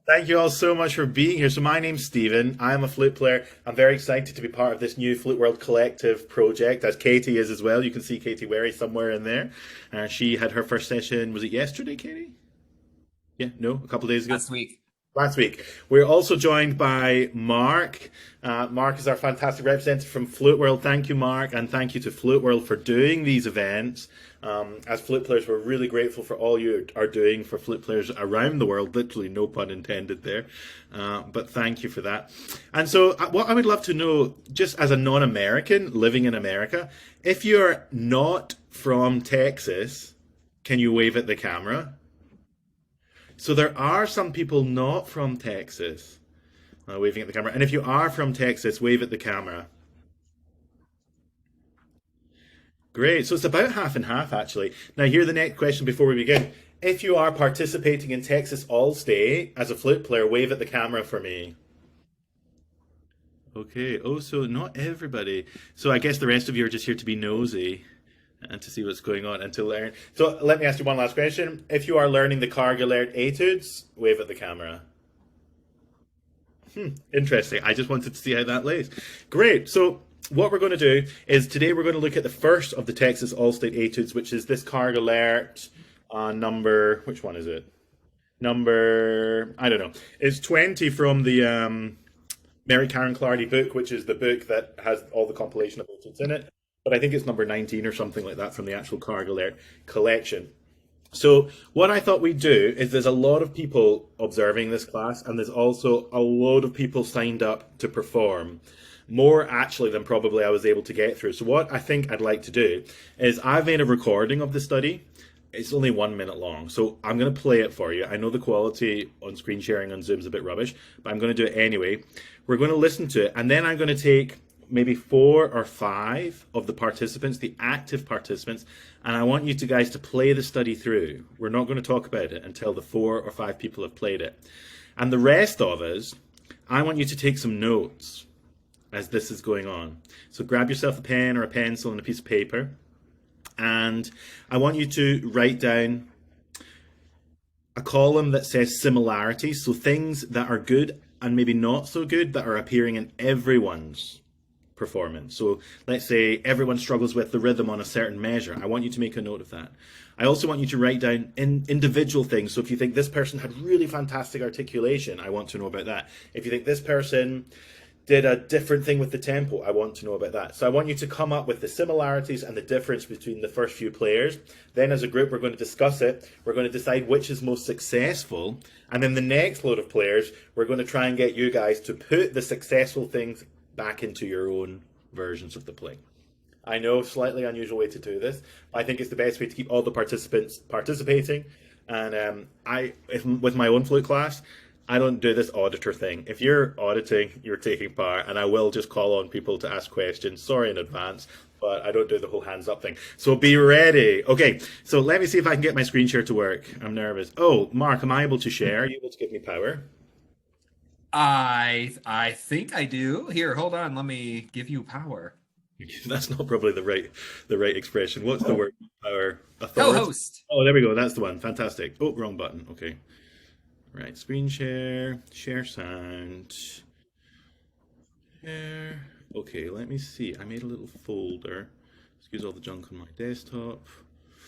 Thank you all so much for being here. So my name's Stephen. I'm a flute player. I'm very excited to be part of this new Flute World Collective project, as Katie is as well. You can see Katie Wary somewhere in there. She had her first session, was it yesterday, Katie? Yeah, no, a couple of days ago. Last week. Last week. We're also joined by Mark. Mark is our fantastic representative from Flute World. Thank you, Mark, and thank you to Flute World for doing these events. As flute players, we're really grateful for all you are doing for flute players around the world. Literally, no pun intended there. But thank you for that. And so, what I would love to know, just as a non American living in America, if you're not from Texas, can you wave at the camera? So there are some people not from Texas waving at the camera. And if you are from Texas, wave at the camera. Great. So it's about half and half, actually. Now, here's the next question before we begin. If you are participating in Texas All-State as a flute player, wave at the camera for me. Okay. Oh, so not everybody. So I guess the rest of you are just here to be nosy and to see what's going on and to learn. So let me ask you one last question. If you are learning the Carg Etudes, wave at the camera. Interesting. I just wanted to see how that lays. Great. So what we're going to do is today we're going to look at the first of the Texas All-State Etudes, which is this Carg Alert number. Which one is it? Number, I don't know. It's 20 from the Mary Karen Clardy book, which is the book that has all the compilation of etudes in it. But I think it's number 19 or something like that from the actual Carg Alert collection. So what I thought we'd do is there's a lot of people observing this class, and there's also a load of people signed up to perform. More actually than probably I was able to get through. So what I think I'd like to do is I've made a recording of the study. It's only 1 minute long, so I'm going to play it for you. I know the quality on screen sharing on Zoom is a bit rubbish, but I'm going to do it anyway. We're going to listen to it, and then I'm going to take maybe 4 or 5 of the participants, the active participants, and I want you to guys to play the study through. We're not going to talk about it until the 4 or 5 people have played it. And the rest of us, I want you to take some notes as this is going on. So grab yourself a pen or a pencil and a piece of paper, and I want you to write down a column that says similarities, so things that are good and maybe not so good that are appearing in everyone's performance. So let's say everyone struggles with the rhythm on a certain measure. I want you to make a note of that. I also want you to write down individual things. So if you think this person had really fantastic articulation, I want to know about that. If you think this person did a different thing with the tempo, I want to know about that. So I want you to come up with the similarities and the difference between the first few players. Then as a group, we're going to discuss it. We're going to decide which is most successful. And then the next load of players, we're going to try and get you guys to put the successful things back into your own versions of the play. I know, slightly unusual way to do this, but I think it's the best way to keep all the participants participating. And with my own flute class, I don't do this auditor thing. If you're auditing, you're taking part, and I will just call on people to ask questions. Sorry in advance, but I don't do the whole hands up thing. So be ready. Okay, so let me see if I can get my screen share to work. I'm nervous. Oh, Mark, am I able to share? Are you able to give me power? I think I do. Here, hold on. Let me give you power. That's not probably the right expression. What's the word? Power, authority. Co-host. Oh, there we go. That's the one. Fantastic. Oh, wrong button. Okay. Right. Screen share. Share sound. Share. Okay. Let me see. I made a little folder. Excuse all the junk on my desktop.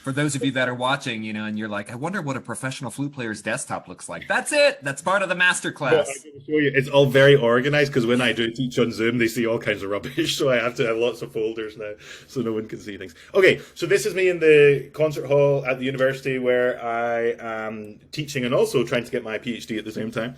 For those of you that are watching, and you're like, I wonder what a professional flute player's desktop looks like. That's it. That's part of the Well, masterclass. I'm going to show you. It's all very organized because when I do teach on Zoom, they see all kinds of rubbish. So I have to have lots of folders now so no one can see things. Okay, so this is me in the concert hall at the university where I am teaching and also trying to get my PhD at the same time.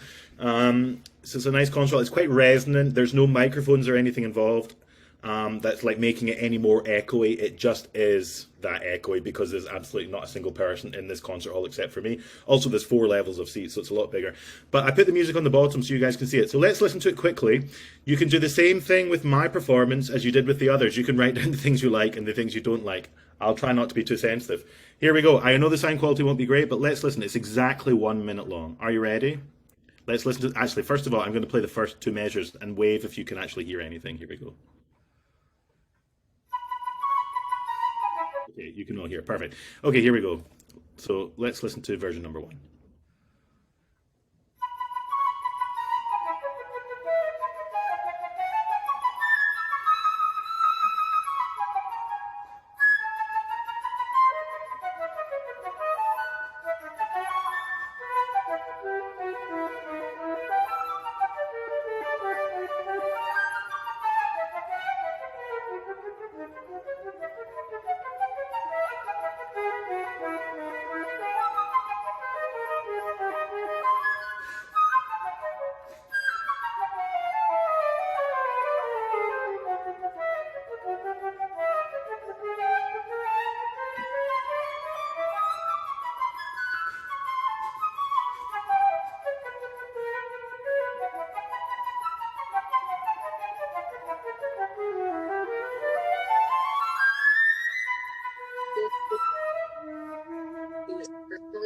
So it's a nice concert hall. It's quite resonant. There's no microphones or anything involved. That's like making it any more echoey. It just is that echoey because there's absolutely not a single person in this concert hall except for me. Also, there's 4 levels of seats, so it's a lot bigger. But I put the music on the bottom so you guys can see it. So let's listen to it quickly. You can do the same thing with my performance as you did with the others. You can write down the things you like and the things you don't like. I'll try not to be too sensitive. Here we go. I know the sound quality won't be great, but let's listen. It's exactly 1 minute long. Are you ready? Let's listen to, actually, first of all, I'm going to play the first 2 measures and wave if you can actually hear anything. Here we go. Okay, you can all hear. Perfect. Okay, here we go. So let's listen to version number 1.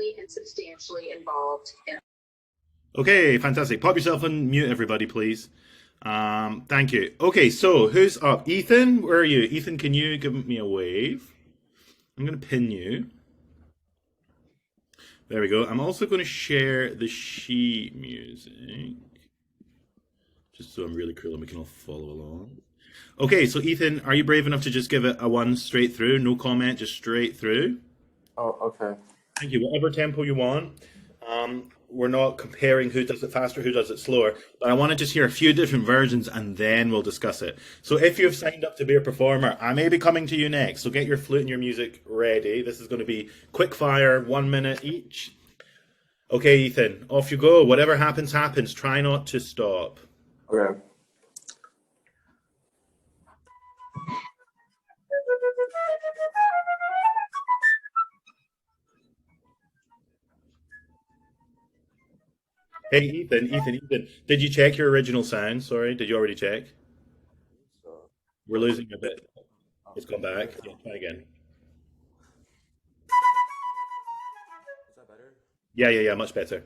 significantly and substantially involved in. Okay, fantastic. Pop yourself on mute, everybody, please. Thank you. Okay, so who's up? Ethan, where are you? Ethan, can you give me a wave? I'm going to pin you. There we go. I'm also going to share the sheet music, just so I'm really cool and we can all follow along. Okay, so Ethan, are you brave enough to just give it a one straight through? No comment, just straight through. Oh, okay. Thank you. Whatever tempo you want. We're not comparing who does it faster, who does it slower, but I want to just hear a few different versions and then we'll discuss it. So if you've signed up to be a performer, I may be coming to you next. So get your flute and your music ready. This is going to be quick fire, 1 minute each. Okay, Ethan, off you go. Whatever happens, happens. Try not to stop. Okay. Hey, Ethan, did you check your original sound? Sorry, did you already check? So, We're losing a bit. oh, It's gone back. Yeah, try again. is that better? Yeah, much better.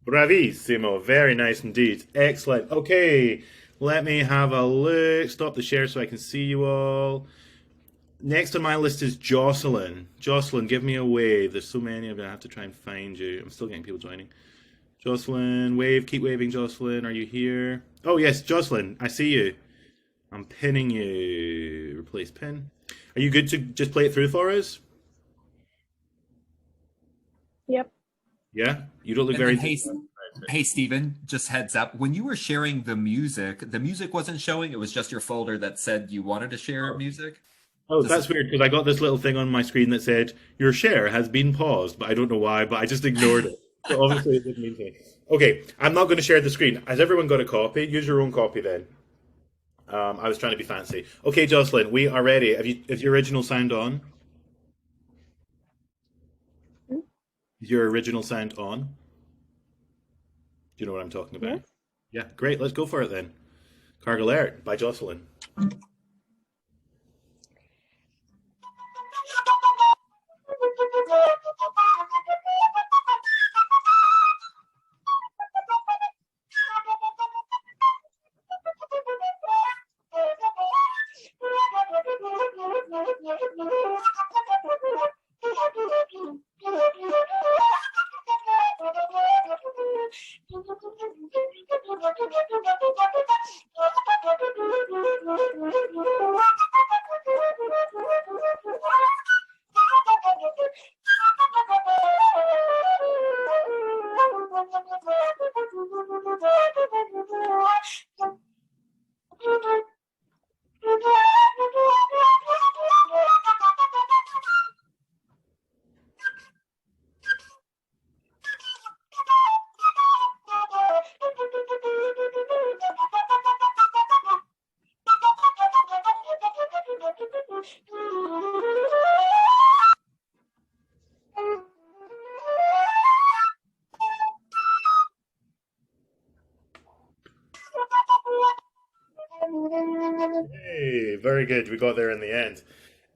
Bravissimo. Very nice indeed. Excellent. Okay, let me have a look. Stop the share so I can see you all. Next on my list is Jocelyn. Jocelyn, give me a wave. There's so many, I'm going to have to try and find you. I'm still getting people joining. Jocelyn, wave. Keep waving, Jocelyn. Are you here? Oh, yes, Jocelyn. I see you. I'm pinning you. Replace pin. Are you good to just play it through for us? Yep. Yeah? You don't look And very... then, hey, Stephen, just heads up. When you were sharing the music wasn't showing. It was just your folder that said you wanted to share music. Oh, This that's is weird because I got this little thing on my screen that said your share has been paused, but I don't know why, but I just ignored it. So obviously it didn't mean to. Okay, I'm not going to share the screen. Has everyone got a copy? Use your own copy then. I was trying to be fancy. Okay, Jocelyn, we are ready. Is your original sound on? Is your original sound on? Do you know what I'm talking about? Yes. Yeah, great. Let's go for it then. Carg Alert by Jocelyn. Hey, very good. We got there in the end.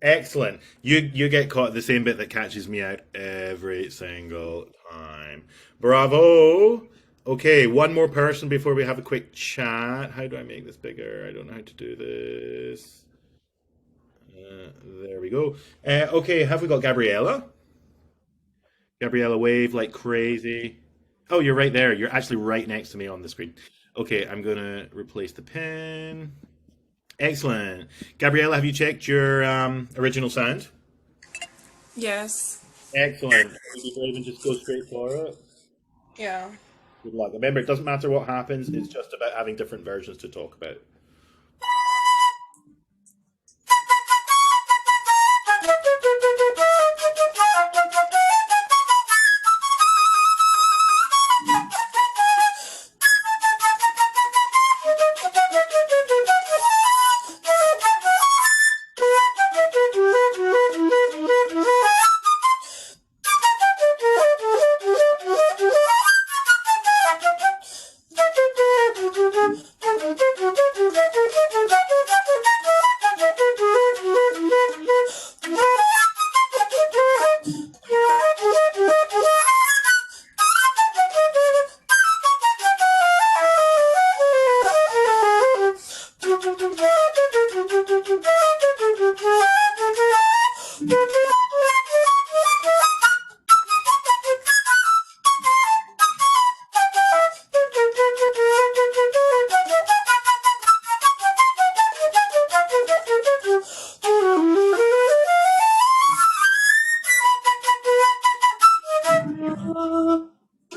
Excellent. You get caught the same bit that catches me out every single time. Bravo. Okay, one more person before we have a quick chat. How do I make this bigger? I don't know how to do this. There we go. Okay, have we got Gabriella? Gabriella, wave like crazy. Oh, you're right there. You're actually right next to me on the screen. Okay, I'm gonna replace the pen. Excellent. Gabriella, have you checked your original sound? Yes. Excellent. Would you brave and just go straight for it? Yeah. Good luck. Remember, it doesn't matter what happens, it's just about having different versions to talk about.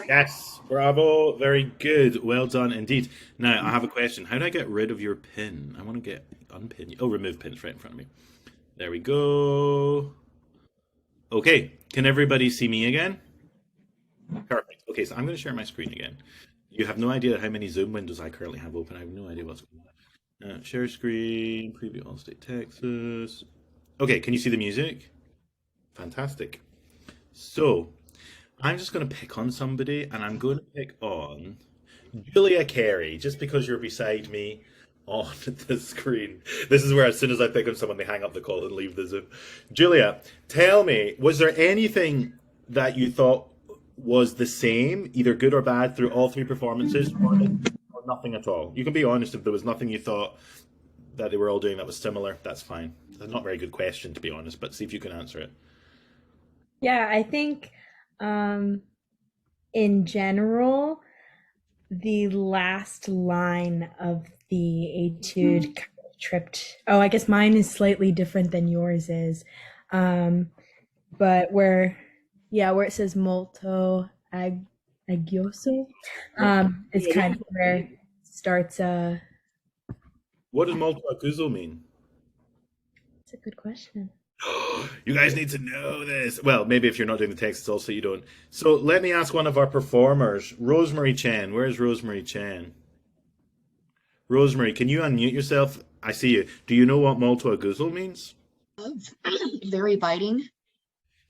Yes, bravo, very good, well done indeed. Now I have a question. How do I get rid of your pin? I want to get unpin you. Oh, remove pins right in front of me. There we go. Okay, can everybody see me again? Perfect. Okay, so I'm going to share my screen again. You have no idea how many Zoom windows I currently have open. I have no idea what's going on. Share screen, preview Allstate Texas. Okay, can you see the music? Fantastic. So I'm just going to pick on somebody, and I'm going to pick on Julia Carey, just because you're beside me on the screen. This is where as soon as I pick on someone, they hang up the call and leave the Zoom. Julia, tell me, was there anything that you thought was the same, either good or bad, through all three performances, or nothing at all? You can be honest. If there was nothing you thought that they were all doing that was similar, that's fine. That's not a very good question, to be honest, but see if you can answer it. Yeah, I think in general, the last line of the etude kind of tripped. Oh, I guess mine is slightly different than yours is. But where it says molto aggioso, it's kind of where it starts. What does molto accuso mean? It's a good question. You guys need to know this. Well, maybe if you're not doing the text, it's also you don't. So let me ask one of our performers, Rosemary Chen. Where's Rosemary Chen? Rosemary, can you unmute yourself? I see you. Do you know what molto aguzo means? Very biting.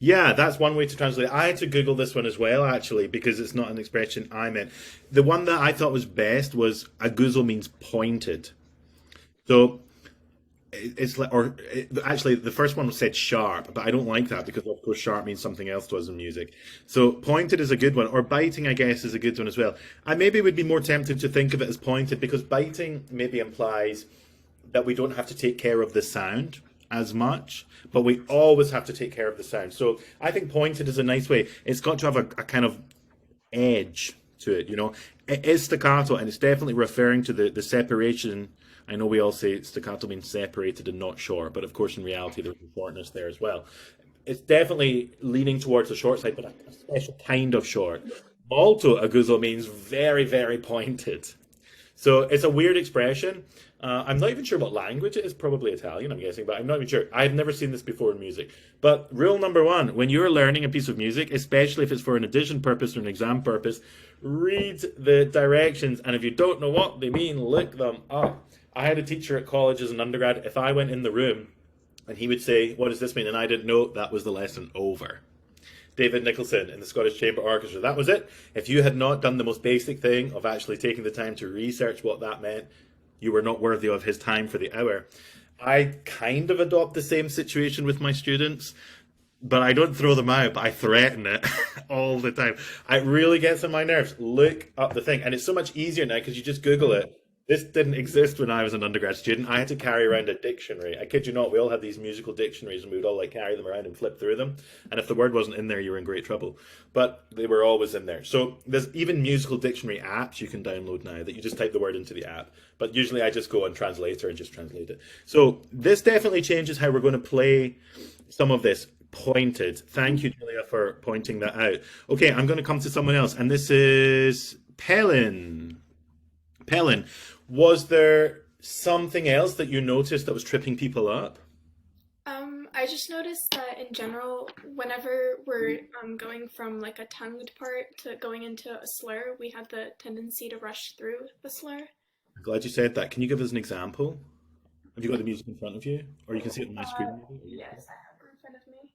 Yeah, that's one way to translate it. I had to Google this one as well, actually, because it's not an expression I meant. The one that I thought was best was aguzo means pointed. So it's like, actually, the first one said sharp, but I don't like that because, of course, sharp means something else to us in music. So pointed is a good one, or biting, I guess, is a good one as well. I maybe would be more tempted to think of it as pointed because biting maybe implies that we don't have to take care of the sound as much, but we always have to take care of the sound. So I think pointed is a nice way. It's got to have a kind of edge to it, you know. It is staccato, and it's definitely referring to the separation. I know we all say staccato means separated and not short, but of course in reality there's a shortness there as well. It's definitely leaning towards the short side, but a special kind of short. Molto aguzo means very, very pointed. So it's a weird expression. I'm not even sure what language it is, probably Italian, I'm guessing, but I'm not even sure. I've never seen this before in music. But rule number one, when you're learning a piece of music, especially if it's for an audition purpose or an exam purpose, read the directions, and if you don't know what they mean, look them up. I had a teacher at college as an undergrad. If I went in the room and he would say, "What does this mean?" and I didn't know, that was the lesson over. David Nicholson in the Scottish Chamber Orchestra. That was it. If you had not done the most basic thing of actually taking the time to research what that meant, you were not worthy of his time for the hour. I kind of adopt the same situation with my students, but I don't throw them out, but I threaten it all the time. It really gets on my nerves. Look up the thing. And it's so much easier now because you just Google it. This didn't exist when I was an undergrad student. I had to carry around a dictionary. I kid you not, we all had these musical dictionaries and we would all like carry them around and flip through them. And if the word wasn't in there, you were in great trouble. But they were always in there. So there's even musical dictionary apps you can download now that you just type the word into the app. But usually I just go on Translator and just translate it. So this definitely changes how we're going to play some of this. Pointed. Thank you, Julia, for pointing that out. Okay, I'm going to come to someone else, and this is Pelin. Pelin, was there something else that you noticed that was tripping people up? I just noticed that in general, whenever we're going from like a tongued part to going into a slur, we have the tendency to rush through the slur. I'm glad you said that. Can you give us an example? Have you got the music in front of you? Or you can see it on my screen, maybe? Yes, I have it in front of me.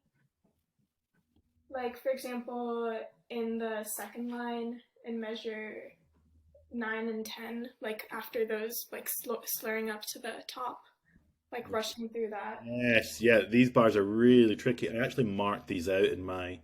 Like, for example, in the second line in measure 9 and 10, like after those, like slurring up to the top, like rushing through that. Yes, yeah, these bars are really tricky. I actually marked these out in my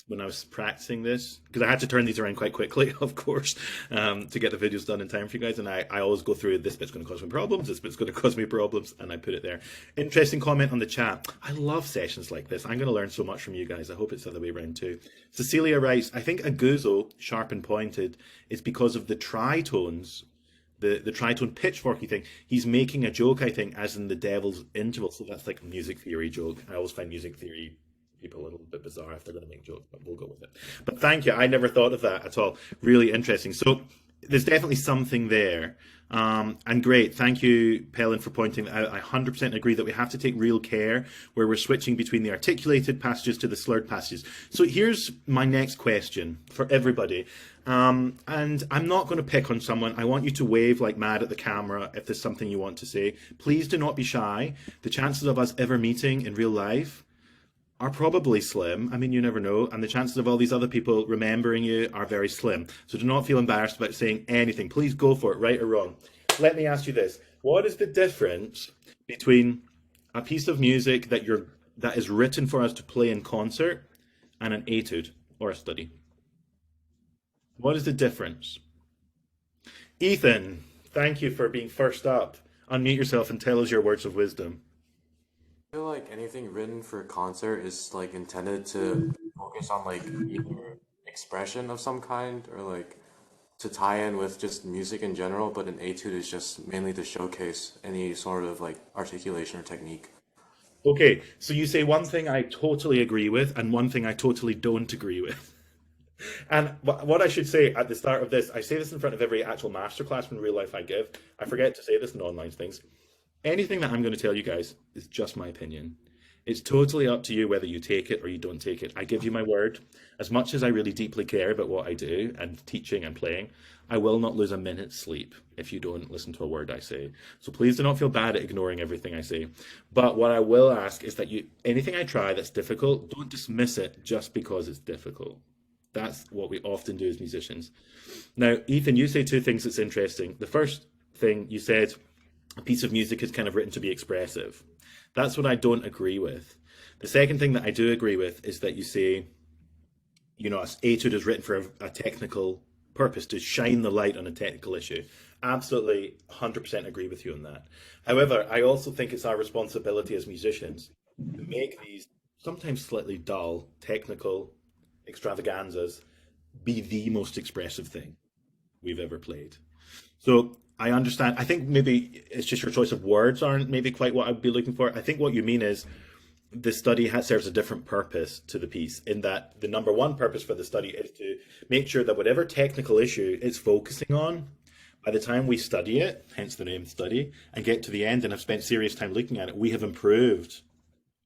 when I was practicing this because I had to turn these around quite quickly, of course, to get the videos done in time for you guys. And I always go through this bit's going to cause me problems, this bit's going to cause me problems, and I put it there. Interesting comment on the chat. I love sessions like this. I'm going to learn so much from you guys. I hope it's the other way around too. Cecilia writes, I think aguzo, sharp and pointed, is because of the tritones. The tritone pitchforky thing. He's making a joke, I think, as in the devil's interval. So that's like a music theory joke. I always find music theory people a little bit bizarre if they're going to make jokes, but we'll go with it. But thank you. I never thought of that at all. Really interesting. So there's definitely something there. And great. Thank you, Pelin, for pointing that out. I 100% agree that we have to take real care where we're switching between the articulated passages to the slurred passages. So here's my next question for everybody. And I'm not going to pick on someone. I want you to wave like mad at the camera if there's something you want to say. Please do not be shy. The chances of us ever meeting in real life are probably slim. I mean, you never know. And the chances of all these other people remembering you are very slim. So do not feel embarrassed about saying anything. Please go for it, right or wrong. Let me ask you this. What is the difference between a piece of music that is written for us to play in concert and an etude or a study? What is the difference? Ethan, thank you for being first up. Unmute yourself and tell us your words of wisdom. I feel like anything written for a concert is like intended to focus on like either expression of some kind or like to tie in with just music in general, but an etude is just mainly to showcase any sort of like articulation or technique. Okay, so you say one thing I totally agree with and one thing I totally don't agree with. And what I should say at the start of this, I say this in front of every actual masterclass in real life I give. I forget to say this in online things. Anything that I'm going to tell you guys is just my opinion. It's totally up to you whether you take it or you don't take it. I give you my word. As much as I really deeply care about what I do and teaching and playing, I will not lose a minute's sleep if you don't listen to a word I say. So please do not feel bad at ignoring everything I say. But what I will ask is that anything I try that's difficult, don't dismiss it just because it's difficult. That's what we often do as musicians. Now, Ethan, you say two things that's interesting. The first thing you said, a piece of music is kind of written to be expressive. That's what I don't agree with. The second thing that I do agree with is that you say, you know, an etude is written for a technical purpose, to shine the light on a technical issue. Absolutely 100% agree with you on that. However, I also think it's our responsibility as musicians to make these sometimes slightly dull, technical extravaganzas be the most expressive thing we've ever played. So I understand. I think maybe it's just your choice of words aren't maybe quite what I'd be looking for. I think what you mean is the study serves a different purpose to the piece, in that the number one purpose for the study is to make sure that whatever technical issue it's focusing on, by the time we study it, hence the name study, and get to the end and have spent serious time looking at it, we have improved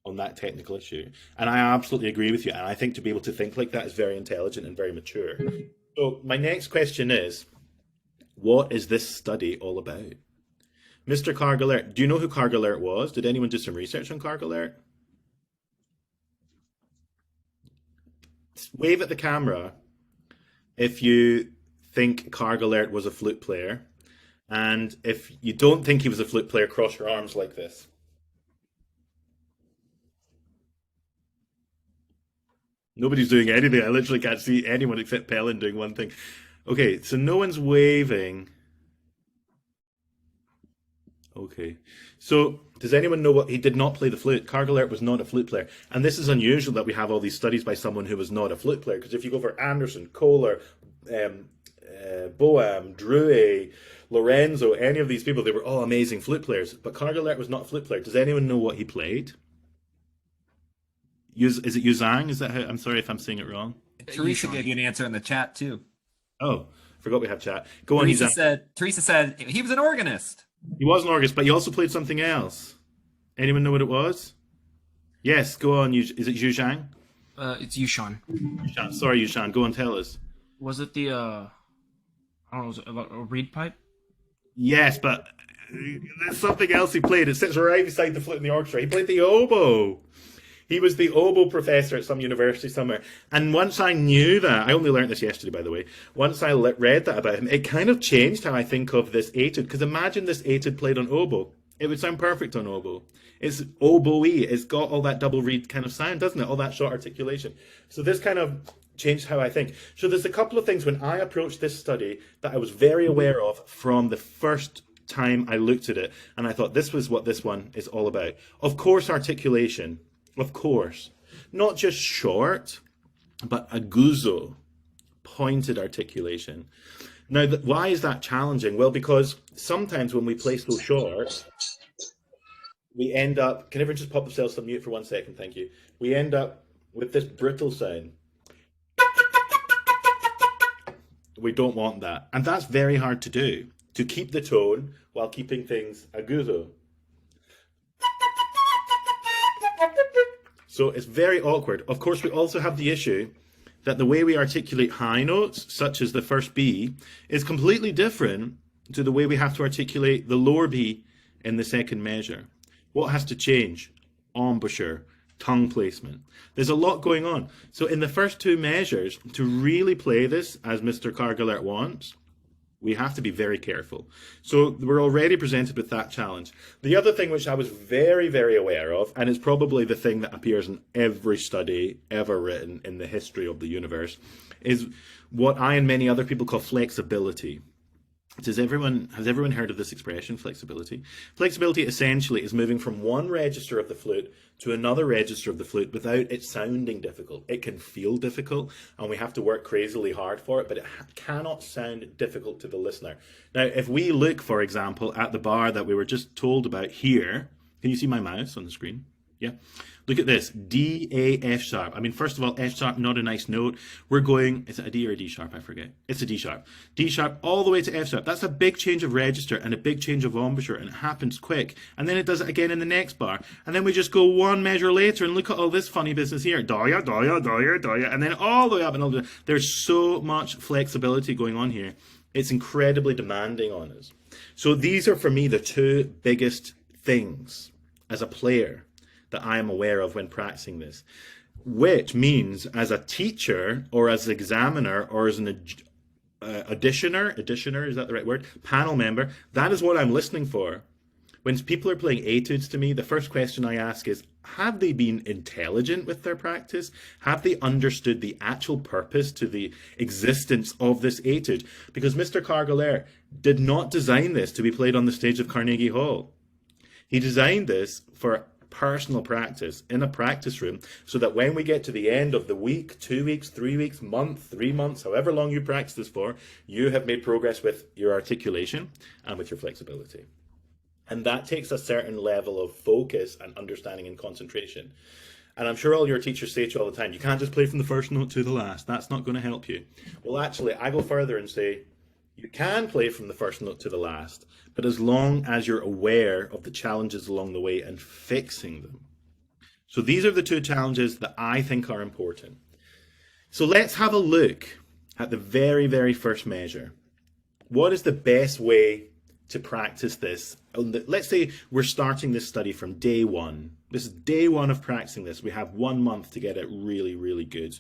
on that technical issue. And I absolutely agree with you. And I think to be able to think like that is very intelligent and very mature. So my next question is, what is this study all about? Mr. Cargalert, do you know who Cargalert was? Did anyone do some research on Cargalert? Wave at the camera if you think Cargalert was a flute player. And if you don't think he was a flute player, cross your arms like this. Nobody's doing anything. I literally can't see anyone except Pelin doing one thing. Okay, so no one's waving. Okay. So, does anyone know what he did not play the flute? Kargalert was not a flute player. And this is unusual that we have all these studies by someone who was not a flute player. Because if you go for Anderson, Kohler, Boehm, Drouet, Lorenzo, any of these people, they were all amazing flute players. But Kargalert was not a flute player. Does anyone know what he played? Is it Yuzhang? Is that how? I'm sorry if I'm saying it wrong. Teresa gave you an answer in the chat too. Oh, forgot we have chat. Go on, Yuzhang. Teresa said he was an organist. He was an organist, but he also played something else. Anyone know what it was? Yes, go on. Is it Yuzhang? It's Yushan. Yushan. Sorry, Yushan. Go and tell us. Was it the I don't know, was it a reed pipe? Yes, but there's something else he played. It sits right beside the flute in the orchestra. He played the oboe. He was the oboe professor at some university somewhere. And once I knew that, I only learned this yesterday, by the way. Once I read that about him, it kind of changed how I think of this etude. Because imagine this etude played on oboe. It would sound perfect on oboe. It's oboe-y. It's got all that double reed kind of sound, doesn't it? All that short articulation. So this kind of changed how I think. So there's a couple of things when I approached this study that I was very aware of from the first time I looked at it. And I thought this was what this one is all about. Of course, articulation. Of course, not just short, but aguzo, pointed articulation. Now, why is that challenging? Well, because sometimes when we play so short, we end up, can everyone just pop themselves on mute for 1 second? Thank you. We end up with this brittle sound. We don't want that. And that's very hard to do, to keep the tone while keeping things aguzo. So it's very awkward. Of course, we also have the issue that the way we articulate high notes, such as the first B, is completely different to the way we have to articulate the lower B in the second measure. What has to change? Embouchure, tongue placement. There's a lot going on. So in the first two measures, to really play this as Mr. Kargalert wants, we have to be very careful. So we're already presented with that challenge. The other thing which I was very, very aware of, and it's probably the thing that appears in every study ever written in the history of the universe, is what I and many other people call flexibility. Has everyone heard of this expression, flexibility? Flexibility essentially is moving from one register of the flute to another register of the flute without it sounding difficult. It can feel difficult and we have to work crazily hard for it, but it cannot sound difficult to the listener. Now, if we look, for example, at the bar that we were just told about here, can you see my mouse on the screen? Yeah. Look at this, D, A, F sharp. I mean, first of all, F sharp, not a nice note. We're going, is it a D or a D sharp? I forget. It's a D sharp. D sharp all the way to F sharp. That's a big change of register and a big change of embouchure, and it happens quick. And then it does it again in the next bar. And then we just go one measure later and look at all this funny business here. Doya, doya, doya, doya. And then all the way up and all the way. There's so much flexibility going on here. It's incredibly demanding on us. So these are, for me, the two biggest things as a player that I am aware of when practicing this, which means as a teacher or as an examiner or as an auditioner, is that the right word? Panel member, that is what I'm listening for. When people are playing etudes to me, the first question I ask is, have they been intelligent with their practice? Have they understood the actual purpose to the existence of this etude? Because Mr. Kargalert did not design this to be played on the stage of Carnegie Hall. He designed this for personal practice in a practice room so that when we get to the end of the week, 2 weeks, 3 weeks, month, 3 months, however long you practice this for, you have made progress with your articulation and with your flexibility. And that takes a certain level of focus and understanding and concentration. And I'm sure all your teachers say to you all the time, you can't just play from the first note to the last. That's not going to help you. Well, actually, I go further and say, you can play from the first note to the last, but as long as you're aware of the challenges along the way and fixing them. So these are the two challenges that I think are important. So let's have a look at the very, very first measure. What is the best way to practice this? Let's say we're starting this study from day one. This is day one of practicing this. We have 1 month to get it really, really good.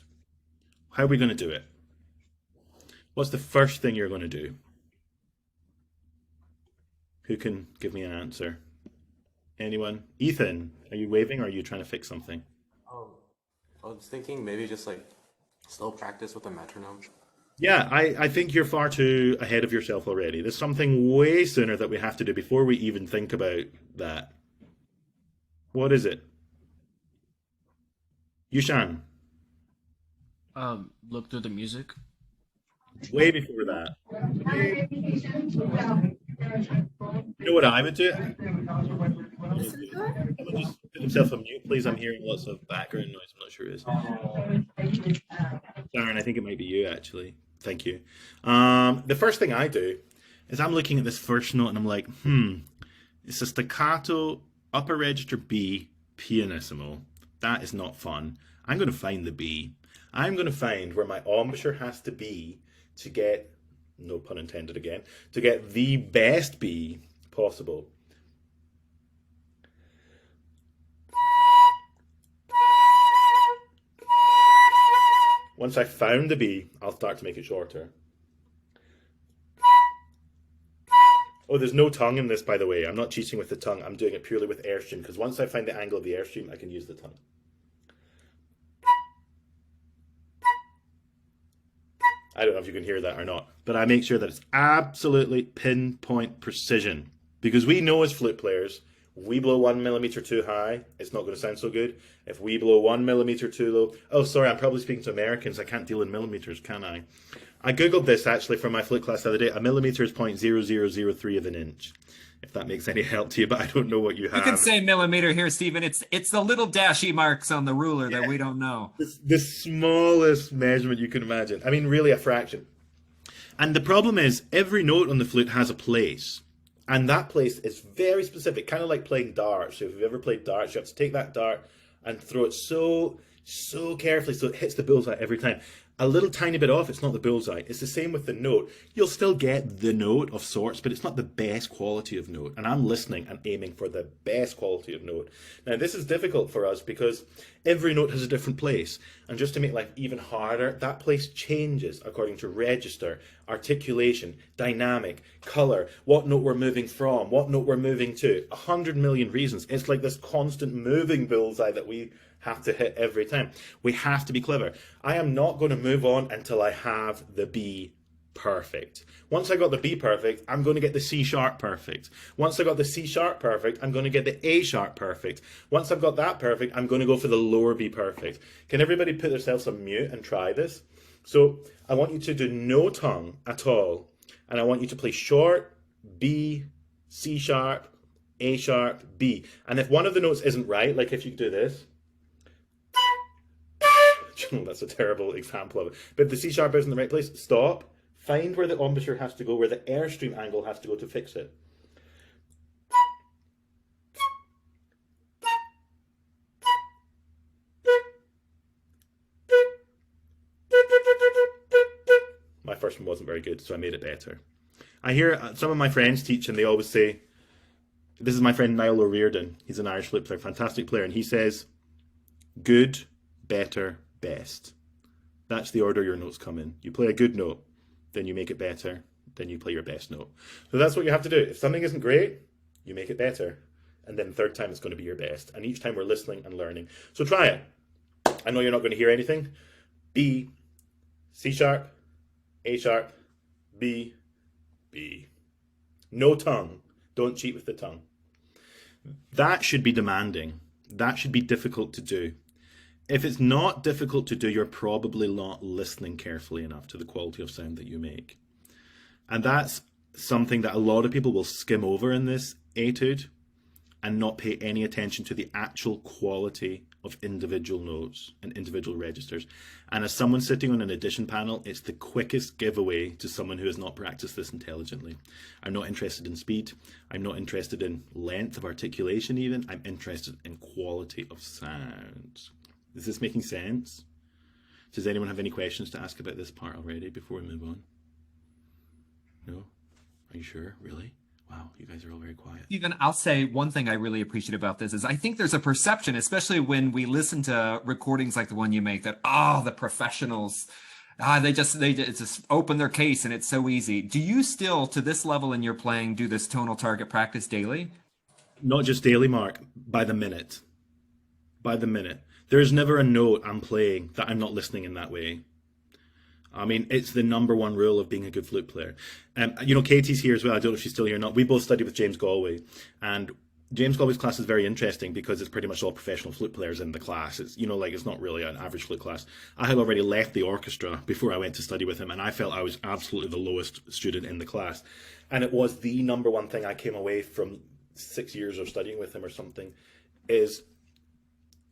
How are we going to do it? What's the first thing you're going to do? Who can give me an answer? Anyone? Ethan, are you waving or are you trying to fix something? I was thinking maybe just like slow practice with a metronome. Yeah, I think you're far too ahead of yourself already. There's something way sooner that we have to do before we even think about that. What is it? Yushan, Look through the music. way before that. You know what I would do? What's it good? Someone just put himself on mute, please. I'm hearing lots of background noise. I'm not sure who it is. Darren, I think it might be you actually. Thank you. The first thing I do is I'm looking at this first note and I'm like, it's a staccato upper register B pianissimo. That is not fun. I'm going to find the B. I'm going to find where my embouchure has to be to get, no pun intended again, to get the best B possible. Once I found the B, I'll start to make it shorter. Oh, there's no tongue in this, by the way. I'm not cheating with the tongue. I'm doing it purely with airstream, because once I find the angle of the airstream, I can use the tongue. I don't know if you can hear that or not, but I make sure that it's absolutely pinpoint precision. Because we know as flute players, we blow 1 millimeter too high, it's not going to sound so good. If we blow 1 millimeter too low, oh, sorry, I'm probably speaking to Americans. I can't deal in millimeters, can I? I googled this actually for my flute class the other day. A millimeter is 0.0003 of an inch. If that makes any help to you, but I don't know what you have. You can say millimeter here, Stephen. It's the little dashy marks on the ruler that we don't know. The smallest measurement you can imagine. I mean, really a fraction. And the problem is, every note on the flute has a place. And that place is very specific, kind of like playing darts. So if you've ever played darts, you have to take that dart and throw it so carefully so it hits the bullseye every time. A little tiny bit off, it's not the bullseye. It's the same with the note. You'll still get the note of sorts, but it's not the best quality of note. And I'm listening and aiming for the best quality of note. Now, this is difficult for us because every note has a different place. And just to make life even harder, that place changes according to register, articulation, dynamic, color, what note we're moving from, what note we're moving to. 100 million reasons. It's like this constant moving bullseye that we have to hit every time. We have to be clever. I am not going to move on until I have the B perfect. Once I got the B perfect, I'm going to get the C sharp perfect. Once I got the C sharp perfect, I'm going to get the A sharp perfect. Once I've got that perfect, I'm going to go for the lower B perfect. Can everybody put themselves on mute and try this? So I want you to do no tongue at all. And I want you to play short, B, C sharp, A sharp, B. And if one of the notes isn't right, like if you do this, that's a terrible example of it. But if the C sharp isn't in the right place, stop. Find where the embouchure has to go, where the airstream angle has to go to fix it. My first one wasn't very good, so I made it better. I hear some of my friends teach and they always say, this is my friend Niall O'Riordan. He's an Irish flute player, fantastic player. And he says, good, better, best. That's the order your notes come in. You play a good note, then you make it better, then you play your best note. So that's what you have to do. If something isn't great, you make it better. And then the third time it's going to be your best. And each time we're listening and learning. So try it. I know you're not going to hear anything. B, C sharp, A sharp, B, B. No tongue. Don't cheat with the tongue. That should be demanding. That should be difficult to do. If it's not difficult to do, you're probably not listening carefully enough to the quality of sound that you make. And that's something that a lot of people will skim over in this etude and not pay any attention to the actual quality of individual notes and individual registers. And as someone sitting on an audition panel, it's the quickest giveaway to someone who has not practiced this intelligently. I'm not interested in speed. I'm not interested in length of articulation even. I'm interested in quality of sound. Is this making sense? Does anyone have any questions to ask about this part already before we move on? No? Are you sure? Really? Wow, you guys are all very quiet. Stephen, I'll say one thing I really appreciate about this is I think there's a perception, especially when we listen to recordings like the one you make, that, the professionals, they just open their case and it's so easy. Do you still, to this level in your playing, do this tonal target practice daily? Not just daily, Mark, by the minute. By the minute. There's never a note I'm playing that I'm not listening in that way. I mean, it's the number one rule of being a good flute player. You know, Katie's here as well. I don't know if she's still here or not. We both studied with James Galway, and James Galway's class is very interesting because it's pretty much all professional flute players in the class. It's, you know, like it's not really an average flute class. I had already left the orchestra before I went to study with him, and I felt I was absolutely the lowest student in the class. And it was the number one thing I came away from 6 years of studying with him or something, is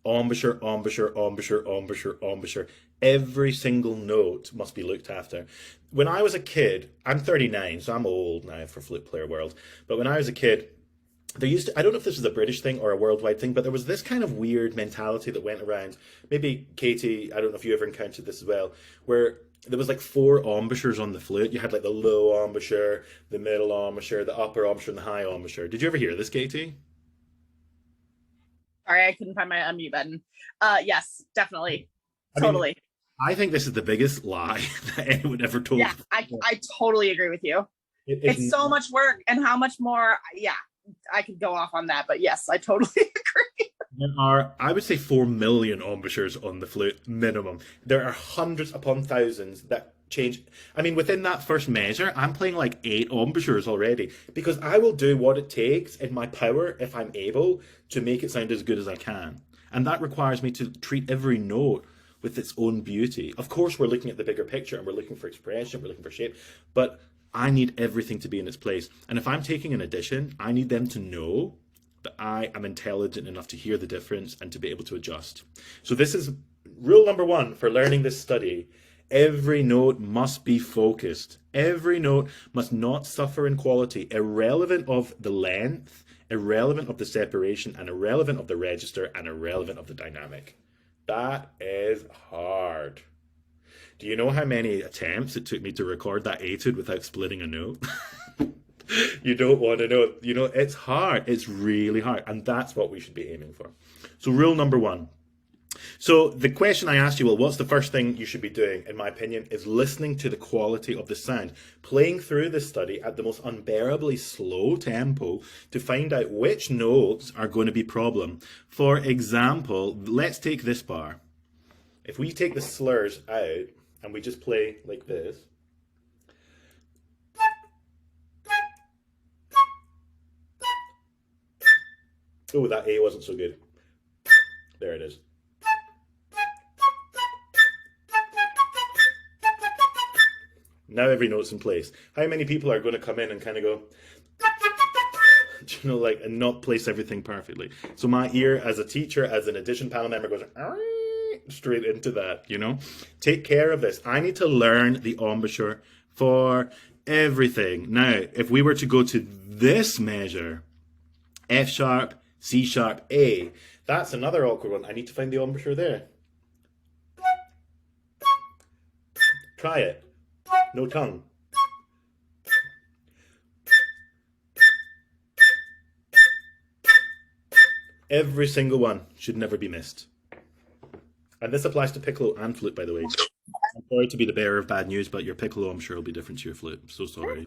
embouchure, embouchure, embouchure, embouchure, embouchure. Every single note must be looked after. When I was a kid, I'm 39, so I'm old now for flute player world. But when I was a kid, there used to, I don't know if this is a British thing or a worldwide thing, but there was this kind of weird mentality that went around. Maybe Katie, I don't know if you ever encountered this as well, where there was like 4 embouchures on the flute. You had like the low embouchure, the middle embouchure, the upper embouchure, and the high embouchure. Did you ever hear this, Katie? Sorry, I couldn't find my unmute button. Yes, definitely. I mean, Totally. I think this is the biggest lie that anyone ever told. Yeah, I totally agree with you. It's so much work, and how much more, yeah, I could go off on that, but yes, I totally agree. There are, I would say, 4 million embouchures on the flute, minimum. There are hundreds upon thousands that change. I mean, within that first measure, I'm playing like 8 embouchures already, because I will do what it takes in my power, if I'm able, to make it sound as good as I can. And that requires me to treat every note with its own beauty. Of course, we're looking at the bigger picture, and we're looking for expression, we're looking for shape, but I need everything to be in its place. And if I'm taking an audition, I need them to know that I am intelligent enough to hear the difference and to be able to adjust. So this is rule number 1 for learning this study. Every note must be focused. Every note must not suffer in quality, irrelevant of the length, irrelevant of the separation, and irrelevant of the register, and irrelevant of the dynamic. That is hard. Do you know how many attempts it took me to record that etude without splitting a note? You don't want to know. You know, it's hard. It's really hard. And that's what we should be aiming for. So rule number 1. So the question I asked you, well, what's the first thing you should be doing, in my opinion, is listening to the quality of the sound. Playing through this study at the most unbearably slow tempo to find out which notes are going to be problem. For example, let's take this bar. If we take the slurs out and we just play like this, oh, that A wasn't so good. There it is. Now every note's in place. How many people are going to come in and kind of go, you know, like, and not place everything perfectly? So my ear as a teacher, as an audition panel member, goes straight into that, you know? Take care of this. I need to learn the embouchure for everything. Now, if we were to go to this measure, F sharp, C sharp, A, that's another awkward one. I need to find the embouchure there. Try it. No tongue. Every single one should never be missed. And this applies to piccolo and flute, by the way. I'm sorry to be the bearer of bad news, but your piccolo, I'm sure, will be different to your flute. I'm so sorry.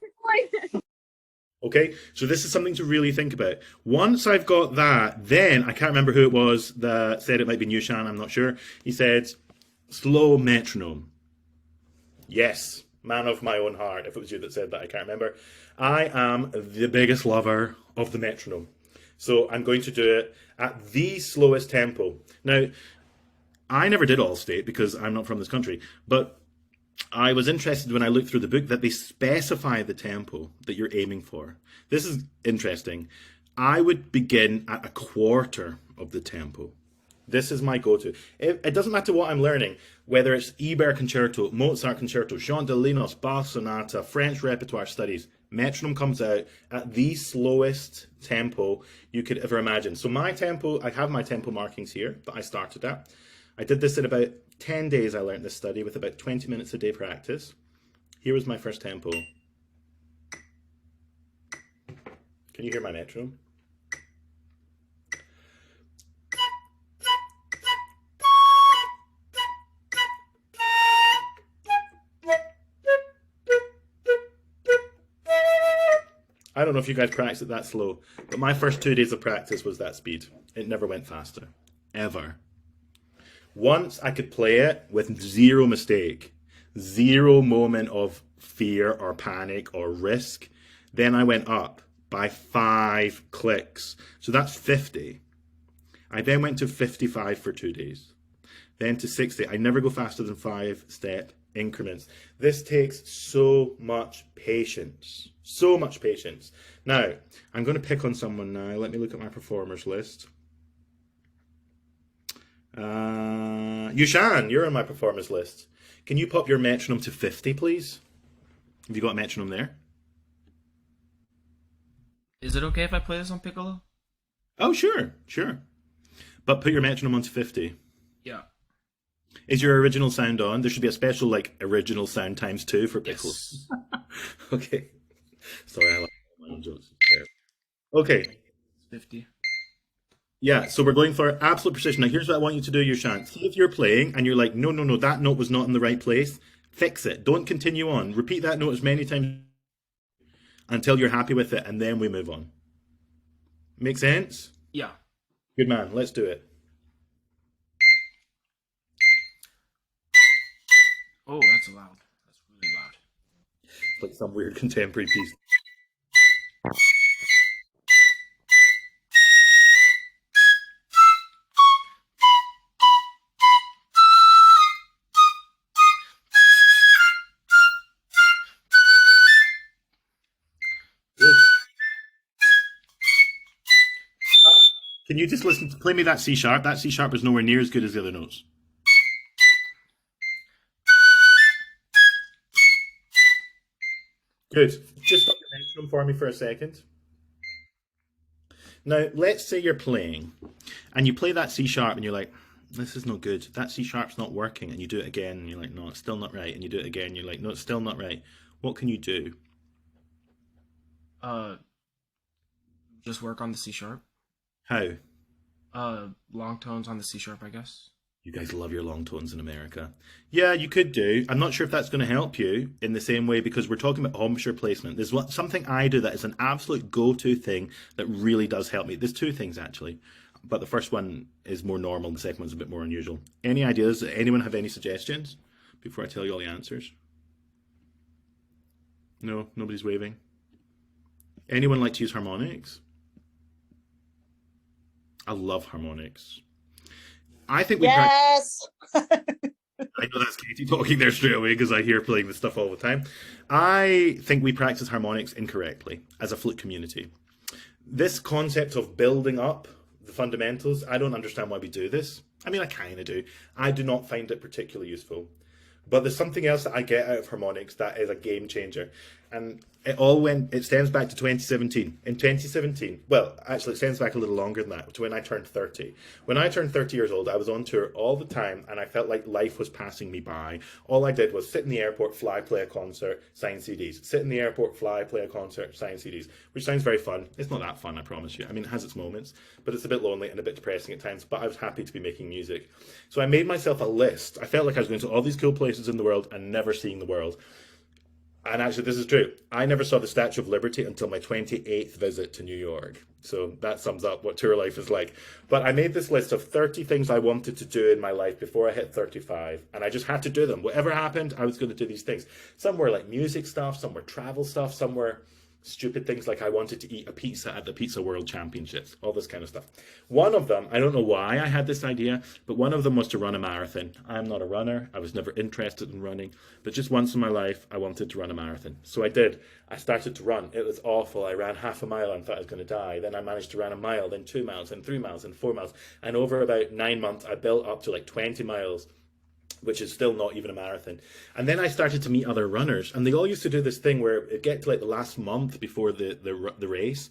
Okay, so this is something to really think about. Once I've got that, then I can't remember who it was that said, it might be Newshan, I'm not sure. He said, slow metronome. Yes, man of my own heart. If it was you that said that, I can't remember. I am the biggest lover of the metronome. So I'm going to do it at the slowest tempo. Now, I never did Allstate because I'm not from this country, but I was interested when I looked through the book that they specify the tempo that you're aiming for. This is interesting. I would begin at a quarter of the tempo. This is my go-to. It doesn't matter what I'm learning, whether it's Ibert Concerto, Mozart Concerto, Chandelinos, Bach Sonata, French repertoire studies, metronome comes out at the slowest tempo you could ever imagine. So my tempo, I have my tempo markings here that I started at. I did this in about 10 days. I learned this study with about 20 minutes a day practice. Here was my first tempo. Can you hear my metronome? I don't know if you guys practice it that slow, but my first 2 days of practice was that speed. It never went faster, ever. Once I could play it with zero mistake, Zero moment of fear or panic or risk. Then I went up by 5 clicks. So that's 50. I then went to 55 for 2 days. Then to 60. I never go faster than 5-step increments. This takes so much patience. So much patience. Now, I'm going to pick on someone now. Let me look at my performers list. Yushan, you're on my performers list. Can you pop your metronome to 50, please? Have you got a metronome there? Is it okay if I play this on piccolo? Oh, sure, sure. But put your metronome on to 50. Yeah. Is your original sound on? There should be a special, like, original sound times 2 for piccolo. Yes. Okay. Sorry, I like my own jokes. Okay. 50. Yeah, so we're going for absolute precision. Now, here's what I want you to do, Yushan. See if you're playing and you're like, no, no, no, that note was not in the right place. Fix it. Don't continue on. Repeat that note as many times until you're happy with it, and then we move on. Make sense? Yeah. Good man. Let's do it. Oh, that's loud. That's really loud. It's like some weird contemporary piece. Good. Can you just listen? Play me that C sharp. That C sharp is nowhere near as good as the other notes. Good. Just stop your metronome for me for a second. Now, let's say you're playing and you play that C sharp and you're like, this is no good. That C sharp's not working. And you do it again and you're like, no, it's still not right. And you do it again. And you're like, no, it's still not right. What can you do? Just work on the C sharp. How? Long tones on the C sharp, I guess. You guys love your long tones in America. Yeah, you could do. I'm not sure if that's going to help you in the same way because we're talking about embouchure placement. There's something I do that is an absolute go-to thing that really does help me. There's 2 things actually, but the first one is more normal. The second one's a bit more unusual. Any ideas? Anyone have any suggestions before I tell you all the answers? No, nobody's waving. Anyone like to use harmonics? I love harmonics. I think we Yes. I know that's Katie talking there straight away because I hear playing this stuff all the time. I think we practice harmonics incorrectly as a flute community. This concept of building up the fundamentals, I don't understand why we do this. I mean, I kind of do. I do not find it particularly useful. But there's something else that I get out of harmonics that is a game changer. And it stems back to 2017. In 2017, well, actually it stems back a little longer than that, to when I turned 30. When I turned 30 years old, I was on tour all the time and I felt like life was passing me by. All I did was sit in the airport, fly, play a concert, sign CDs. Sit in the airport, fly, play a concert, sign CDs, which sounds very fun. It's not that fun, I promise you. I mean, it has its moments, but it's a bit lonely and a bit depressing at times, but I was happy to be making music. So I made myself a list. I felt like I was going to all these cool places in the world and never seeing the world. And actually, this is true. I never saw the Statue of Liberty until my 28th visit to New York. So that sums up what tour life is like. But I made this list of 30 things I wanted to do in my life before I hit 35. And I just had to do them. Whatever happened, I was going to do these things. Some were like music stuff, some were travel stuff, some were stupid things like I wanted to eat a pizza at the Pizza World Championships, all this kind of stuff. One of them, I don't know why I had this idea, but one of them was to run a marathon. I'm not a runner. I was never interested in running, but just once in my life, I wanted to run a marathon. So I did. I started to run. It was awful. I ran half a mile and thought I was going to die. Then I managed to run a mile, then 2 miles, then 3 miles, and 4 miles. And over about 9 months, I built up to like 20 miles, which is still not even a marathon. And then I started to meet other runners, and they all used to do this thing where it get to like the last month before the race,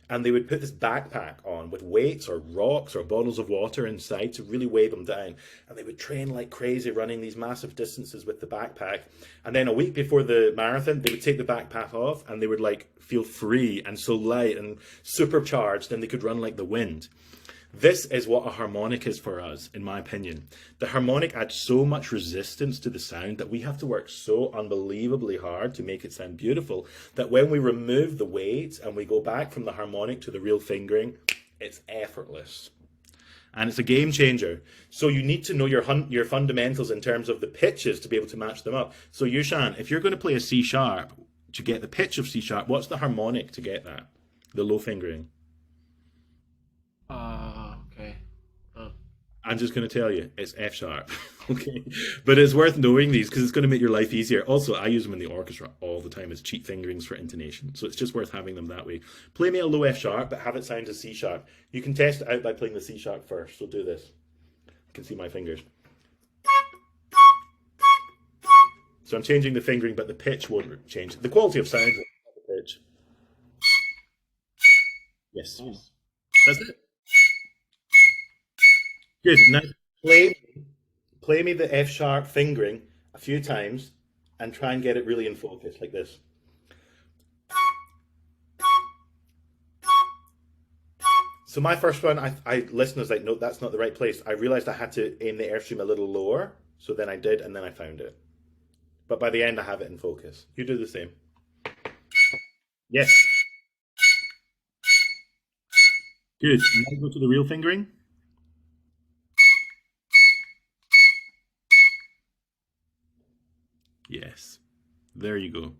and they would put this backpack on with weights or rocks or bottles of water inside to really weigh them down. And they would train like crazy running these massive distances with the backpack. And then a week before the marathon, they would take the backpack off and they would like feel free and so light and supercharged, and they could run like the wind. This is what a harmonic is for us, in my opinion. The harmonic adds so much resistance to the sound that we have to work so unbelievably hard to make it sound beautiful that when we remove the weight and we go back from the harmonic to the real fingering, it's effortless. and it's a game changer. So you need to know your fundamentals in terms of the pitches to be able to match them up. So Yushan, if you're going to play a C sharp to get the pitch of C sharp, what's the harmonic to get that? The low fingering. Okay. I'm just going to tell you, it's F sharp. Okay, but it's worth knowing these because it's going to make your life easier. Also, I use them in the orchestra all the time as cheat fingerings for intonation, so it's just worth having them that way. Play me a low F sharp, but have it sound as C sharp. You can test it out by playing the C sharp first. So do this. You can see my fingers. So I'm changing the fingering, but the pitch won't change. The quality of sound, not the pitch. Yes, that's it. Good. Now play me the F sharp fingering a few times and try and get it really in focus like this. So my first one, I listened, I was like, no, that's not the right place. I realized I had to aim the airstream a little lower. So then I did, and then I found it. But by the end, I have it in focus. You do the same. Yes. Good. Now go to the real fingering. Yes, there you go.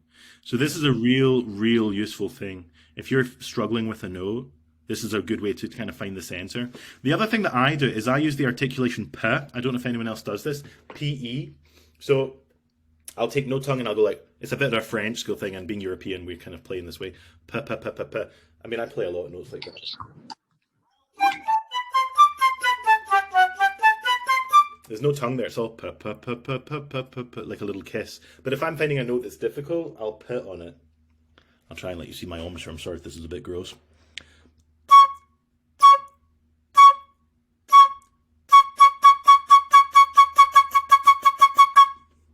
So this is a real useful thing. If you're struggling with a note, this is a good way to kind of find the sensor. The other thing that I do is I use the articulation P. I don't know if anyone else does this. P-E. So I'll take no tongue and I'll go like, it's a bit of a French school thing, and being European, we kind of play in this way. P, P, P, P, P. I mean, I play a lot of notes like that. There's no tongue there. It's all p, p, p, p, p, p, p, p, like a little kiss. But if I'm finding a note that's difficult, I'll put on it. I'll try and let you see my embouchure. I'm sorry if this is a bit gross.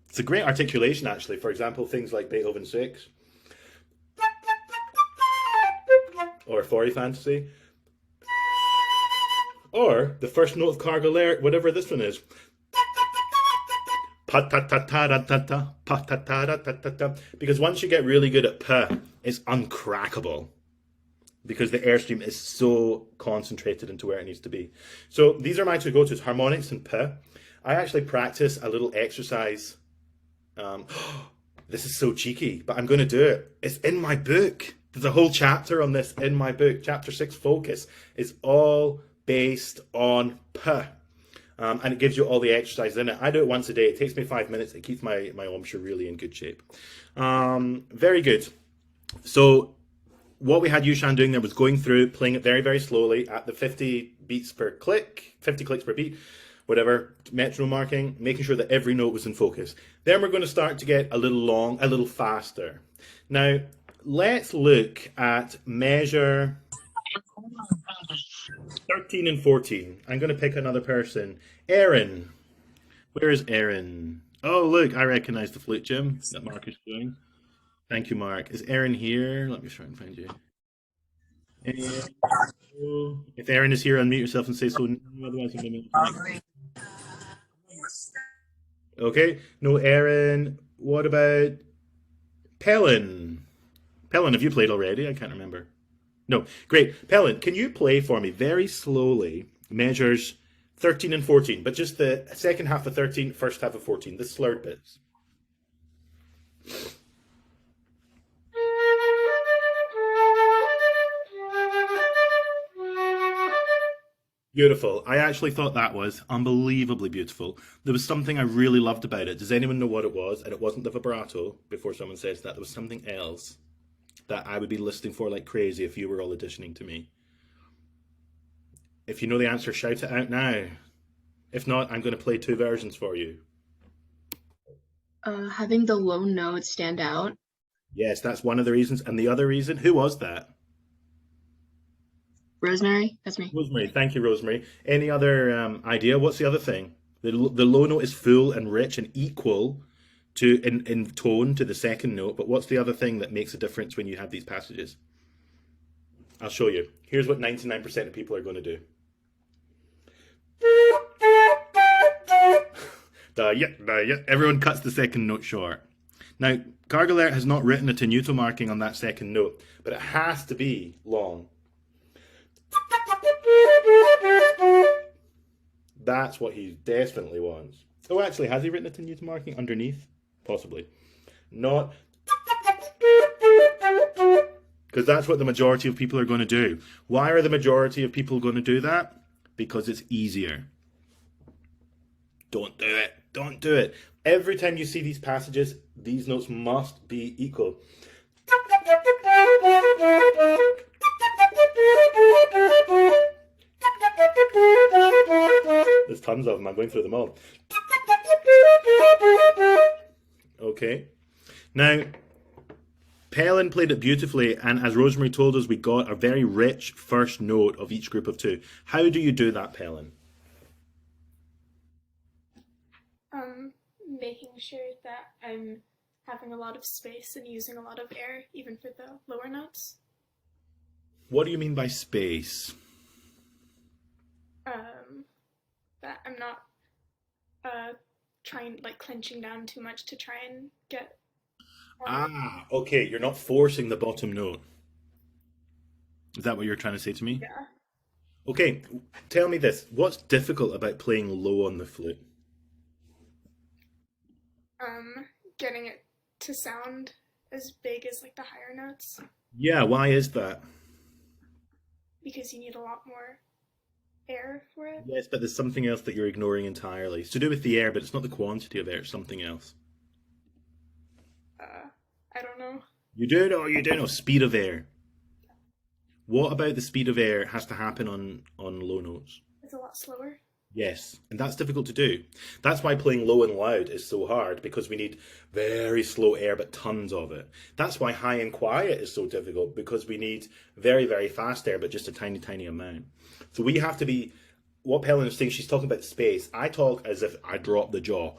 It's a great articulation, actually. For example, things like Beethoven 6 or Faury Fantasy, or the first note of Cargalert, whatever this one is. Because once you get really good at P, it's uncrackable because the airstream is so concentrated into where it needs to be. So these are my two go-tos, harmonics and P. I actually practice a little exercise. This is so cheeky, but I'm going to do it. It's in my book. There's a whole chapter on this in my book. Chapter 6, Focus, is all based on P. And it gives you all the exercises in it. I do it once a day. It takes me 5 minutes. It keeps my embouchure really in good shape. Very good. So what we had Yushan doing there was going through, playing it very, very slowly at the 50 beats per click, 50 clicks per beat, whatever, metronome marking, making sure that every note was in focus. Then we're going to start to get a little long, a little faster. Now, let's look at measure 13 and 14. I'm going to pick another person. Erin. Where is Erin? Oh, look, I recognize the flute, Jim, that Mark is doing. Thank you, Mark. Is Erin here? Let me try and find you. If Erin is here, unmute yourself and say so. Otherwise, I'm going to... Okay, no Erin. What about Pellin? Pellin, have you played already? I can't remember. No, great. Pellin, can you play for me very slowly measures 13 and 14, but just the second half of 13, first half of 14, the slurred bits? Beautiful. I actually thought that was unbelievably beautiful. There was something I really loved about it. Does anyone know what it was? And it wasn't the vibrato, before someone says that. There was something else that I would be listening for like crazy if you were all auditioning to me. If you know the answer, shout it out now. If not, I'm going to play two versions for you. Having the low notes stand out. Yes, that's one of the reasons. And the other reason, who was that? Rosemary, that's me. Rosemary, thank you, Rosemary. Any other idea? What's the other thing? The low note is full and rich and equal to in tone to the second note, but what's the other thing that makes a difference when you have these passages? I'll show you. Here's what 99% of people are going to do. Everyone cuts the second note short. Now, Cargalert has not written a tenuto marking on that second note, but it has to be long. That's what he definitely wants. Oh, actually, has he written it in Newton marking underneath? Possibly. Not. Because that's what the majority of people are going to do. Why are the majority of people going to do that? Because it's easier. Don't do it. Don't do it. Every time you see these passages, these notes must be equal. There's tons of them. I'm going through them all. Okay. Now, Pelin played it beautifully, and as Rosemary told us, we got a very rich first note of each group of two. How do you do that, Pelin? Making sure that I'm having a lot of space and using a lot of air, even for the lower notes. What do you mean by space? That I'm not trying, like, clenching down too much to try and get. Okay, you're not forcing the bottom note. Is that what you're trying to say to me? Yeah. Okay, tell me this. What's difficult about playing low on the flute? Getting it to sound as big as, like, the higher notes. Yeah, why is that? Because you need a lot more air for it. Yes, but there's something else that you're ignoring entirely. It's to do with the air, but it's not the quantity of air, it's something else. I don't know. You do know. Speed of air. What about the speed of air has to happen on low notes? It's a lot slower. Yes, and that's difficult to do. That's why playing low and loud is so hard, because we need very slow air, but tons of it. That's why high and quiet is so difficult, because we need very, very fast air, but just a tiny, tiny amount. So we have to be, what Pelin is saying, she's talking about space. I talk as if I drop the jaw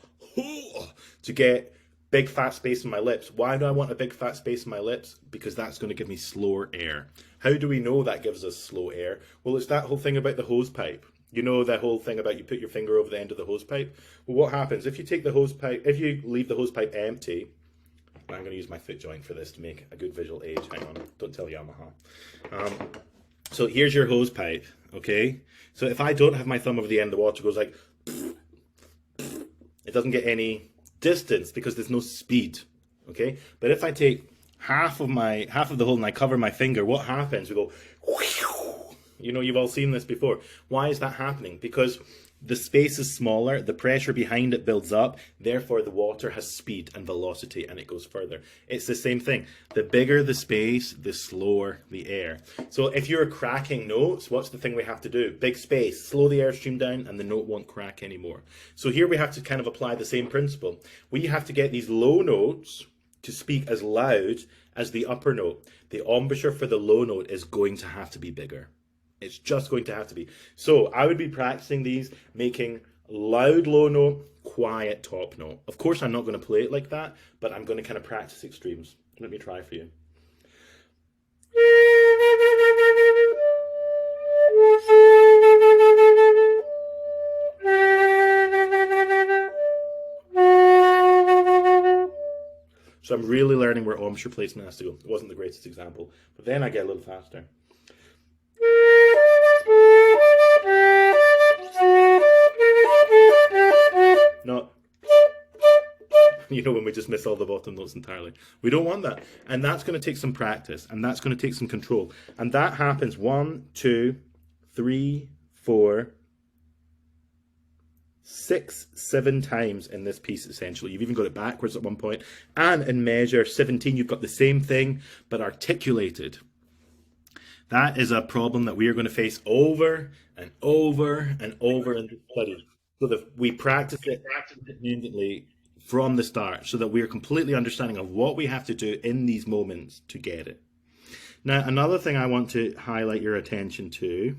to get big fat space in my lips. Why do I want a big fat space in my lips? Because that's going to give me slower air. How do we know that gives us slow air? Well, it's that whole thing about the hose pipe. You know that whole thing about you put your finger over the end of the hose pipe? Well, what happens if you take the hose pipe, if you leave the hose pipe empty, I'm going to use my foot joint for this to make a good visual aid. Hang on, don't tell Yamaha. So here's your hose pipe, okay? So if I don't have my thumb over the end, the water goes like, it doesn't get any distance because there's no speed, okay? But if I take half of the hole and I cover my finger, what happens? We go, you know, you've all seen this before. Why is that happening? Because the space is smaller, the pressure behind it builds up, therefore the water has speed and velocity and it goes further. It's the same thing. The bigger the space, the slower the air. So if you're cracking notes, what's the thing we have to do? Big space, slow the airstream down and the note won't crack anymore. So here we have to kind of apply the same principle. We have to get these low notes to speak as loud as the upper note. The embouchure for the low note is going to have to be bigger. It's just going to have to be. So I would be practicing these, making loud low note, quiet top note. Of course, I'm not going to play it like that, but I'm going to kind of practice extremes. Let me try for you. So I'm really learning where embouchure placement has to go. It wasn't the greatest example, but then I get a little faster. No, you know, when we just miss all the bottom notes entirely. We don't want that. And that's going to take some practice, and that's going to take some control. And that happens 1, 2, 3, 4, 6, 7 times in this piece, essentially. You've even got it backwards at one point. And in measure 17, you've got the same thing, but articulated. That is a problem that we are going to face over and over and over in the study. So that we practice it immediately from the start, so that we are completely understanding of what we have to do in these moments to get it. Now, another thing I want to highlight your attention to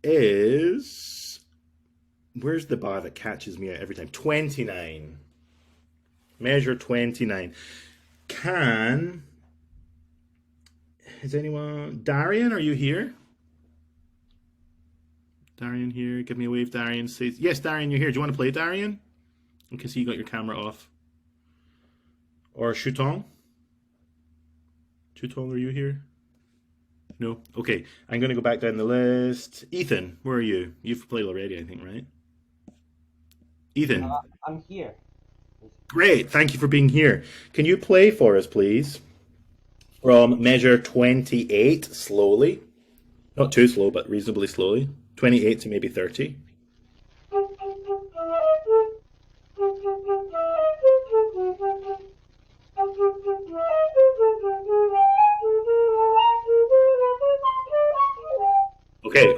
is, where's the bar that catches me out every time? 29. Measure 29. Is anyone, Darian, are you here? Darian here, give me a wave, Darian. Says, yes, Darian, you're here. Do you want to play, Darian? I can see you got your camera off. Or Shutong? Shutong, are you here? No? Okay, I'm going to go back down the list. Ethan, where are you? You've played already, I think, right? Ethan? I'm here. Great, thank you for being here. Can you play for us, please? From measure 28, slowly. Not too slow, but reasonably slowly. 28 to maybe 30. Okay.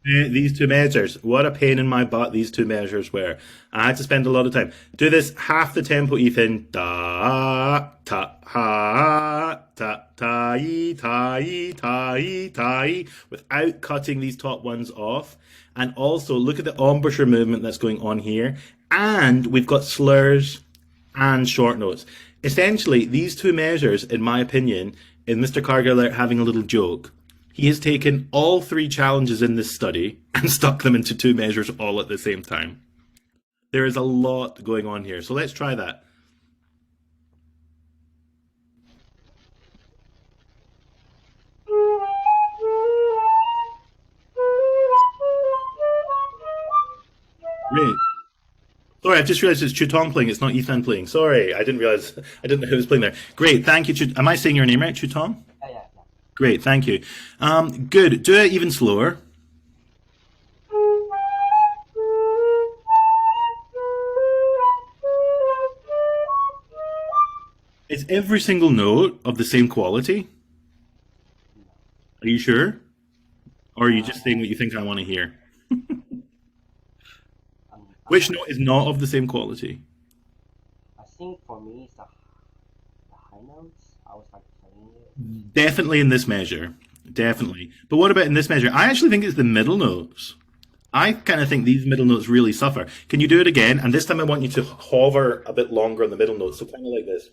These two measures. What a pain in my butt these two measures were. I had to spend a lot of time. Do this half the tempo, Ethan. Da, ta, ha, ta, ta, ta, without cutting these top ones off. And also look at the embouchure movement that's going on here. And we've got slurs and short notes. Essentially, these two measures, in my opinion, in Mr. Cargill having a little joke, he has taken all three challenges in this study and stuck them into two measures all at the same time. There is a lot going on here. So let's try that. Great. Sorry, I've just realized it's Chutong playing. It's not Ethan playing. Sorry, I didn't realize. I didn't know who was playing there. Great, thank you. Am I saying your name right, Chutong? Yeah. Great, thank you. Good. Do it even slower. Is every single note of the same quality? Are you sure? Or are you just saying what you think I want to hear? Which note is not of the same quality? I think for me, it's the high notes. I was like playing it. Definitely in this measure. Definitely. But what about in this measure? I actually think it's the middle notes. I kind of think these middle notes really suffer. Can you do it again? And this time I want you to hover a bit longer on the middle notes. So kind of like this.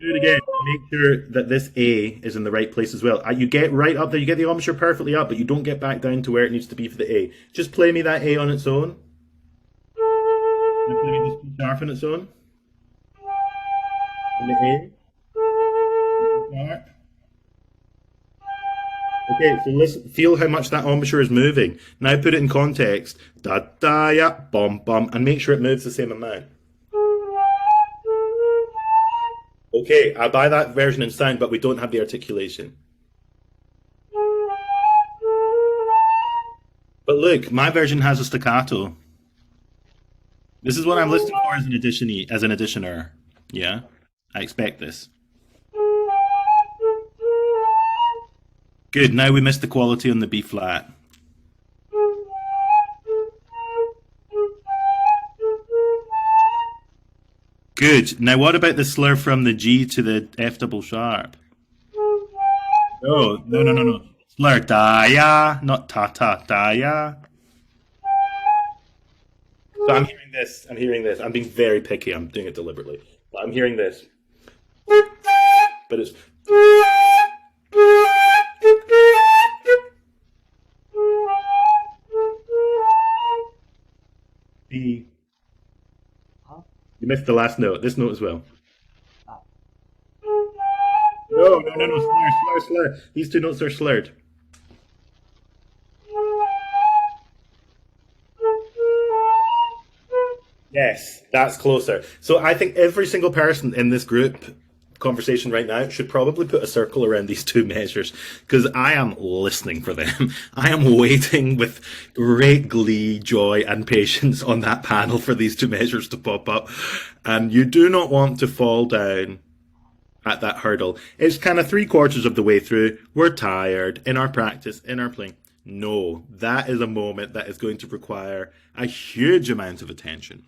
Do it again. Make sure that this A is in the right place as well. You get right up there, you get the embouchure perfectly up, but you don't get back down to where it needs to be for the A. Just play me that A on its own. And play me this B sharp on its own. And the A. Okay, so listen, feel how much that embouchure is moving. Now put it in context. Da da ya, bum bum, and make sure it moves the same amount. Okay, I buy that version in sound, but we don't have the articulation. But look, my version has a staccato. This is what I'm listening for as an auditioner. Yeah, I expect this. Good, now we missed the quality on the B flat. Good. Now what about the slur from the G to the F double sharp? No. Slur da-ya, not ta-ta, da-ya. So I'm hearing this. I'm being very picky. I'm doing it deliberately. But I'm hearing this. But it's... B. Huh? You missed the last note. This note as well. No. Slur. These two notes are slurred. Yes, that's closer. So I think every single person in this group conversation right now should probably put a circle around these two measures, because I am listening for them. I am waiting with great glee, joy, and patience on that panel for these two measures to pop up. And you do not want to fall down at that hurdle. It's kind of 3/4 of the way through. We're tired in our practice, in our playing. No, that is a moment that is going to require a huge amount of attention.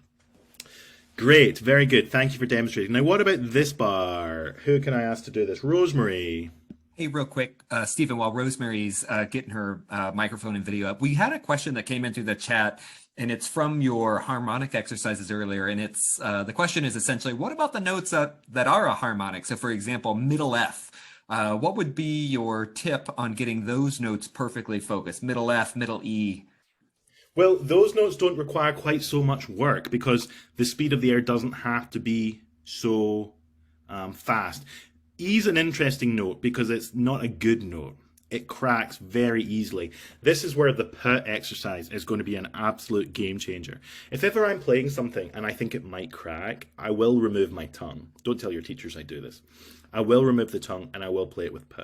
Great, very good. Thank you for demonstrating. Now, what about this bar? Who can I ask to do this? Rosemary. Hey, real quick, Stephen, while Rosemary's getting her microphone and video up, we had a question that came in through the chat, and it's from your harmonic exercises earlier. And it's the question is essentially, what about the notes that are a harmonic? So, for example, middle F. What would be your tip on getting those notes perfectly focused? Middle F, middle E. Well, those notes don't require quite so much work because the speed of the air doesn't have to be so fast. E's an interesting note because it's not a good note. It cracks very easily. This is where the P exercise is going to be an absolute game changer. If ever I'm playing something and I think it might crack, I will remove my tongue. Don't tell your teachers I do this. I will remove the tongue and I will play it with P.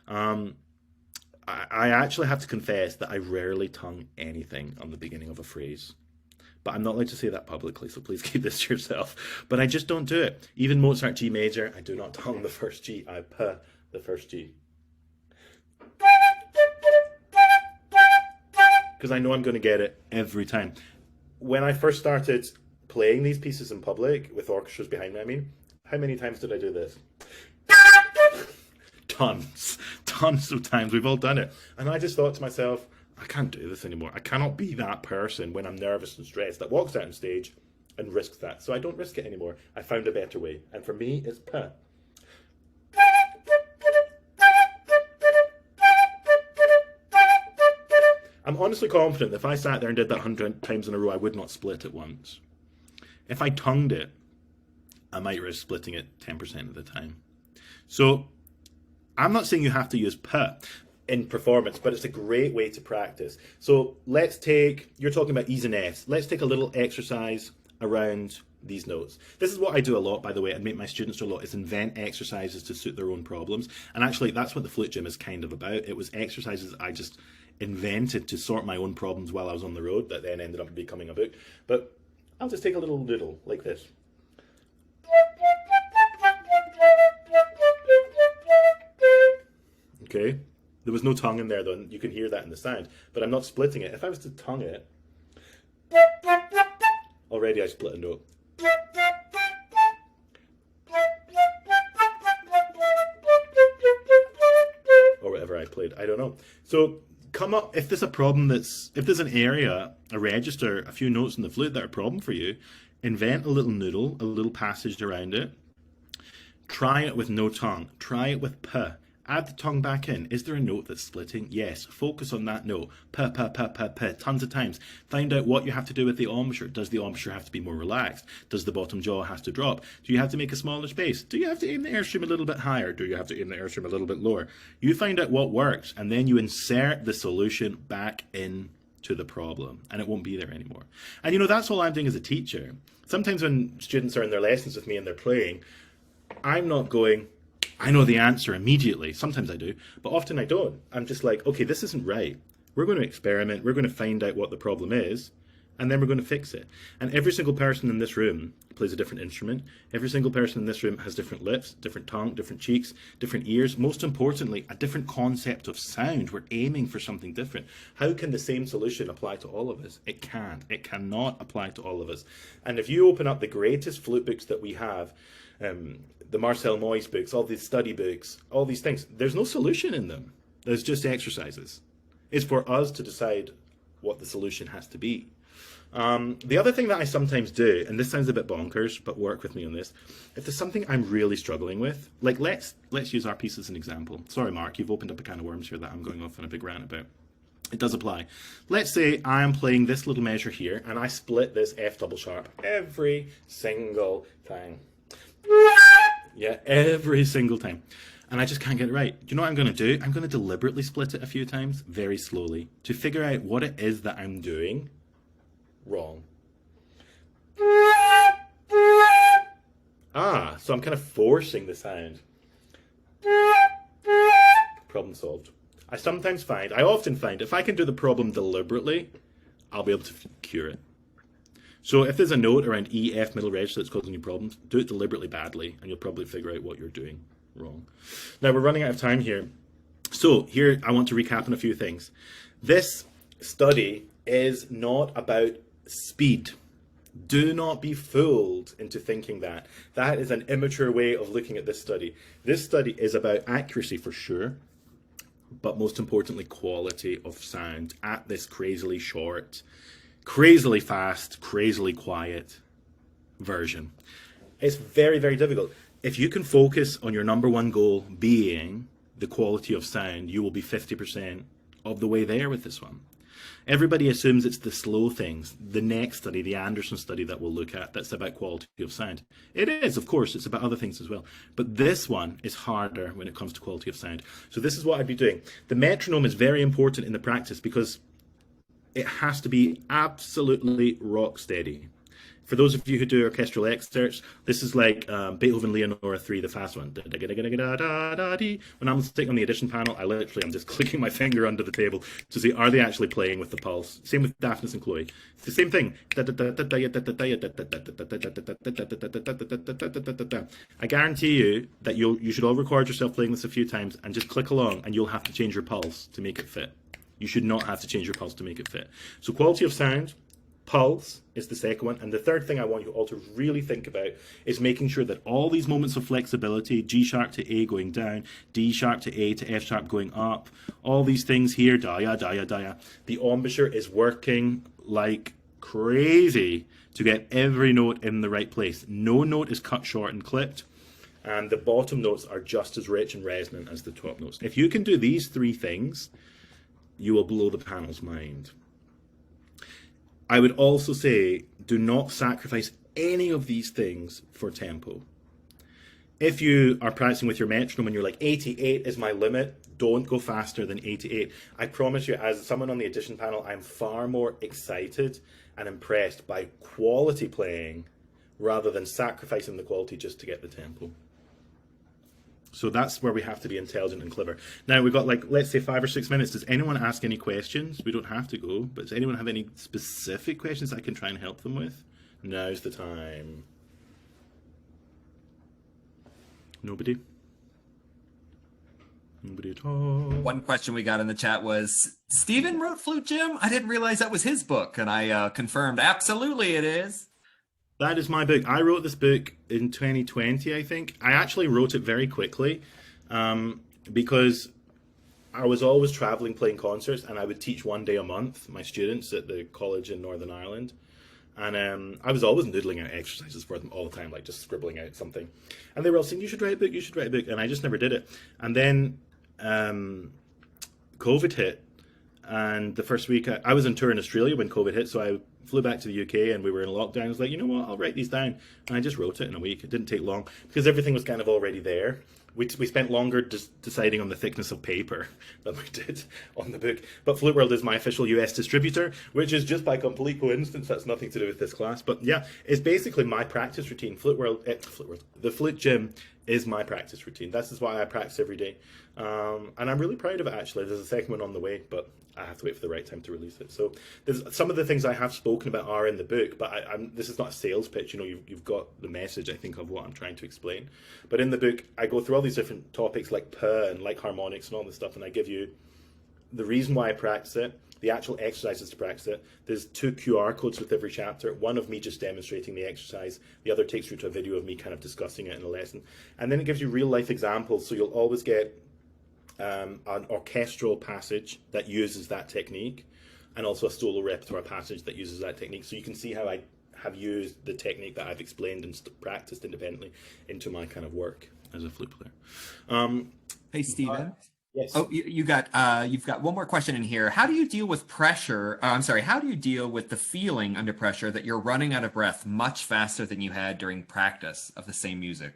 I actually have to confess that I rarely tongue anything on the beginning of a phrase. But I'm not allowed to say that publicly, so please keep this to yourself. But I just don't do it. Even Mozart G major, I do not tongue the first G. I P the first G. Because I know I'm going to get it every time. When I first started playing these pieces in public, with orchestras behind me, I mean, how many times did I do this? Tons of times. We've all done it. And I just thought to myself, I can't do this anymore. I cannot be that person when I'm nervous and stressed that walks out on stage and risks that. So I don't risk it anymore. I found a better way. And for me, it's P. I'm honestly confident that if I sat there and did that 100 times in a row, I would not split it once. If I tongued it, I might risk splitting it 10% of the time. So I'm not saying you have to use P in performance, but it's a great way to practice. So let's take, you're talking about E's and F's. Let's take a little exercise around these notes. This is what I do a lot, by the way, and make my students do a lot, is invent exercises to suit their own problems. And actually, that's what the Flute Gym is kind of about. It was exercises I just invented to sort my own problems while I was on the road that then ended up becoming a book. But I'll just take a little doodle like this. Okay, there was no tongue in there though, you can hear that in the sound, but I'm not splitting it. If I was to tongue it, already I split a note. Or whatever I played, I don't know. So come up, if there's a problem if there's an area, a register, a few notes in the flute that are a problem for you, invent a little noodle, a little passage around it. Try it with no tongue. Try it with P. Add the tongue back in. Is there a note that's splitting? Yes. Focus on that note. P, P, P, P, P. Tons of times. Find out what you have to do with the embouchure. Does the embouchure have to be more relaxed? Does the bottom jaw have to drop? Do you have to make a smaller space? Do you have to aim the airstream a little bit higher? Do you have to aim the airstream a little bit lower? You find out what works, and then you insert the solution back in to the problem, and it won't be there anymore. And you know, that's all I'm doing as a teacher. Sometimes when students are in their lessons with me and they're playing, I'm not going, I know the answer immediately. Sometimes I do, but often I don't. I'm just like, okay, this isn't right. We're going to experiment. We're going to find out what the problem is, and then we're going to fix it. And every single person in this room plays a different instrument. Every single person in this room has different lips, different tongue, different cheeks, different ears. Most importantly, a different concept of sound. We're aiming for something different. How can the same solution apply to all of us? It can't. It cannot apply to all of us. And if you open up the greatest flute books that we have, the Marcel Moyes books, all these study books, all these things, there's no solution in them. There's just exercises. It's for us to decide what the solution has to be. The other thing that I sometimes do, and this sounds a bit bonkers, but work with me on this, if there's something I'm really struggling with, like let's use our piece as an example. Sorry, Mark, you've opened up a can of worms here that I'm going off on a big rant about. It does apply. Let's say I am playing this little measure here, and I split this F double sharp every single time. Yeah, every single time. And I just can't get it right. Do you know what I'm going to do? I'm going to deliberately split it a few times, very slowly, to figure out what it is that I'm doing wrong. Ah, so I'm kind of forcing the sound. Problem solved. I often find, if I can do the problem deliberately, I'll be able to cure it. So if there's a note around E, F, middle register that's causing you problems, do it deliberately badly, and you'll probably figure out what you're doing wrong. Now, we're running out of time here. So here, I want to recap on a few things. This study is not about speed. Do not be fooled into thinking that. That is an immature way of looking at this study. This study is about accuracy for sure, but most importantly, quality of sound at this crazily short, crazily fast, crazily quiet version. It's very, very difficult. If you can focus on your number one goal being the quality of sound, you will be 50% of the way there with this one. Everybody assumes it's the slow things. The next study, the Anderson study that we'll look at, that's about quality of sound. It is, of course, it's about other things as well. But this one is harder when it comes to quality of sound. So this is what I'd be doing. The metronome is very important in the practice because it has to be absolutely rock steady. For those of you who do orchestral excerpts, this is like Beethoven Leonora 3, the fast one. When I'm sitting on the audition panel, I'm just clicking my finger under the table to see, are they actually playing with the pulse? Same with Daphnis and Chloe. It's the same thing. I guarantee you that you should all record yourself playing this a few times and just click along, and you'll have to change your pulse to make it fit. You should not have to change your pulse to make it fit. So quality of sound, pulse is the second one. And the third thing I want you all to really think about is making sure that all these moments of flexibility, G sharp to A going down, D sharp to A to F sharp going up, all these things here, dia, dia, dia, the embouchure is working like crazy to get every note in the right place. No note is cut short and clipped. And the bottom notes are just as rich and resonant as the top notes. If you can do these three things, you will blow the panel's mind. I would also say, do not sacrifice any of these things for tempo. If you are practicing with your metronome and you're like, 88 is my limit, don't go faster than 88. I promise you, as someone on the audition panel, I'm far more excited and impressed by quality playing rather than sacrificing the quality just to get the tempo. So that's where we have to be intelligent and clever. Now we've got like, let's say 5 or 6 minutes. Does anyone ask any questions? We don't have to go, but does anyone have any specific questions I can try and help them with? Now's the time. Nobody? Nobody at all? One question we got in the chat was, Stephen wrote Flute Gym? I didn't realize that was his book. And I confirmed, absolutely it is. That is my book. I wrote this book in 2020, I think. I actually wrote it very quickly because I was always traveling playing concerts, and I would teach 1 day a month my students at the college in Northern Ireland. And I was always noodling out exercises for them all the time, like just scribbling out something. And they were all saying, you should write a book, you should write a book. And I just never did it. And then COVID hit. And the first week, I was on tour in Australia when COVID hit, so I flew back to the UK and we were in lockdown. I was like, you know what, I'll write these down. And I just wrote it in a week. It didn't take long because everything was kind of already there. We spent longer deciding on the thickness of paper than we did on the book. But Flute World is my official US distributor, which is just by complete coincidence. That's nothing to do with this class. But yeah, it's basically my practice routine. The Flute Gym is my practice routine. This is why I practice every day. And I'm really proud of it, actually. There's a second one on the way, but I have to wait for the right time to release it. So there's some of the things I have spoken about are in the book, but this is not a sales pitch. You know, you've got the message, I think, of what I'm trying to explain. But in the book, I go through all these different topics like PA and like harmonics and all this stuff, and I give you the reason why I practice it, the actual exercises to practice it. There's 2 QR codes with every chapter, one of me just demonstrating the exercise, the other takes you to a video of me kind of discussing it in a lesson. And then it gives you real life examples, so you'll always get an orchestral passage that uses that technique, and also a solo repertoire passage that uses that technique. So you can see how I have used the technique that I've explained and practiced independently into my kind of work as a flute player. Hey, Stephen. Yes. Oh, you've got one more question in here. How do you deal with pressure? How do you deal with the feeling under pressure that you're running out of breath much faster than you had during practice of the same music?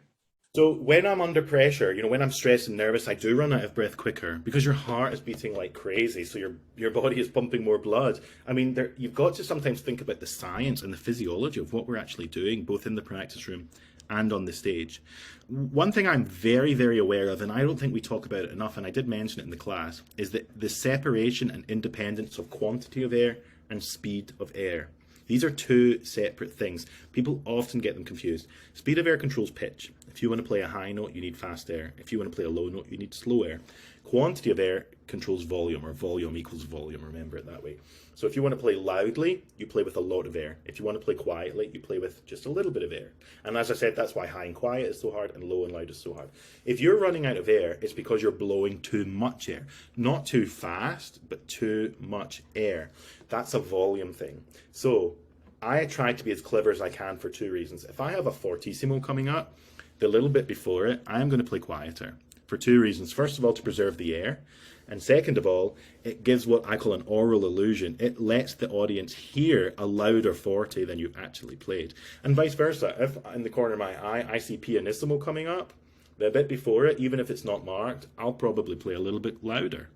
So when I'm under pressure, you know, when I'm stressed and nervous, I do run out of breath quicker because your heart is beating like crazy. So your body is pumping more blood. I mean, you've got to sometimes think about the science and the physiology of what we're actually doing, both in the practice room and on the stage. One thing I'm very, very aware of, and I don't think we talk about it enough, and I did mention it in the class, is that the separation and independence of quantity of air and speed of air. These are 2 separate things. People often get them confused. Speed of air controls pitch. If you want to play a high note, you need fast air. If you want to play a low note, you need slow air. Quantity of air controls volume, or volume equals volume. Remember it that way. So if you want to play loudly, you play with a lot of air. If you want to play quietly, you play with just a little bit of air. And as I said, that's why high and quiet is so hard and low and loud is so hard. If you're running out of air, it's because you're blowing too much air. Not too fast, but too much air. That's a volume thing. So I try to be as clever as I can for 2 reasons. If I have a fortissimo coming up, the little bit before it, I'm going to play quieter for 2 reasons. First of all, to preserve the air. And second of all, it gives what I call an oral illusion. It lets the audience hear a louder forte than you've actually played. And vice versa. If in the corner of my eye I see pianissimo coming up, the bit before it, even if it's not marked, I'll probably play a little bit louder.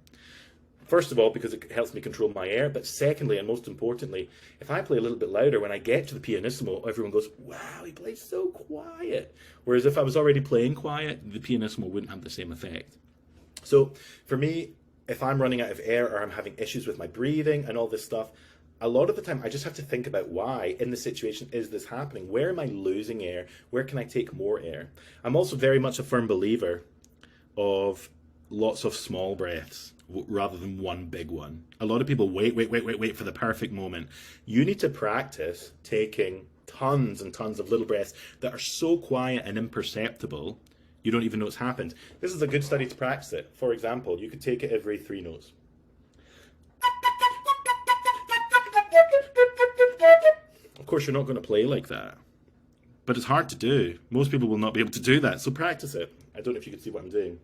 First of all, because it helps me control my air, but secondly, and most importantly, if I play a little bit louder, when I get to the pianissimo, everyone goes, wow, he plays so quiet. Whereas if I was already playing quiet, the pianissimo wouldn't have the same effect. So for me, if I'm running out of air or I'm having issues with my breathing and all this stuff, a lot of the time I just have to think about why in the situation is this happening? Where am I losing air? Where can I take more air? I'm also very much a firm believer of lots of small breaths rather than one big one. A lot of people wait for the perfect moment. You need to practice taking tons and tons of little breaths that are so quiet and imperceptible you don't even know it's happened. This is a good study to practice it. For example, you could take it every 3 notes. Of course, you're not going to play like that, but it's hard to do. Most people will not be able to do that, so practice it. I don't know if you can see what I'm doing.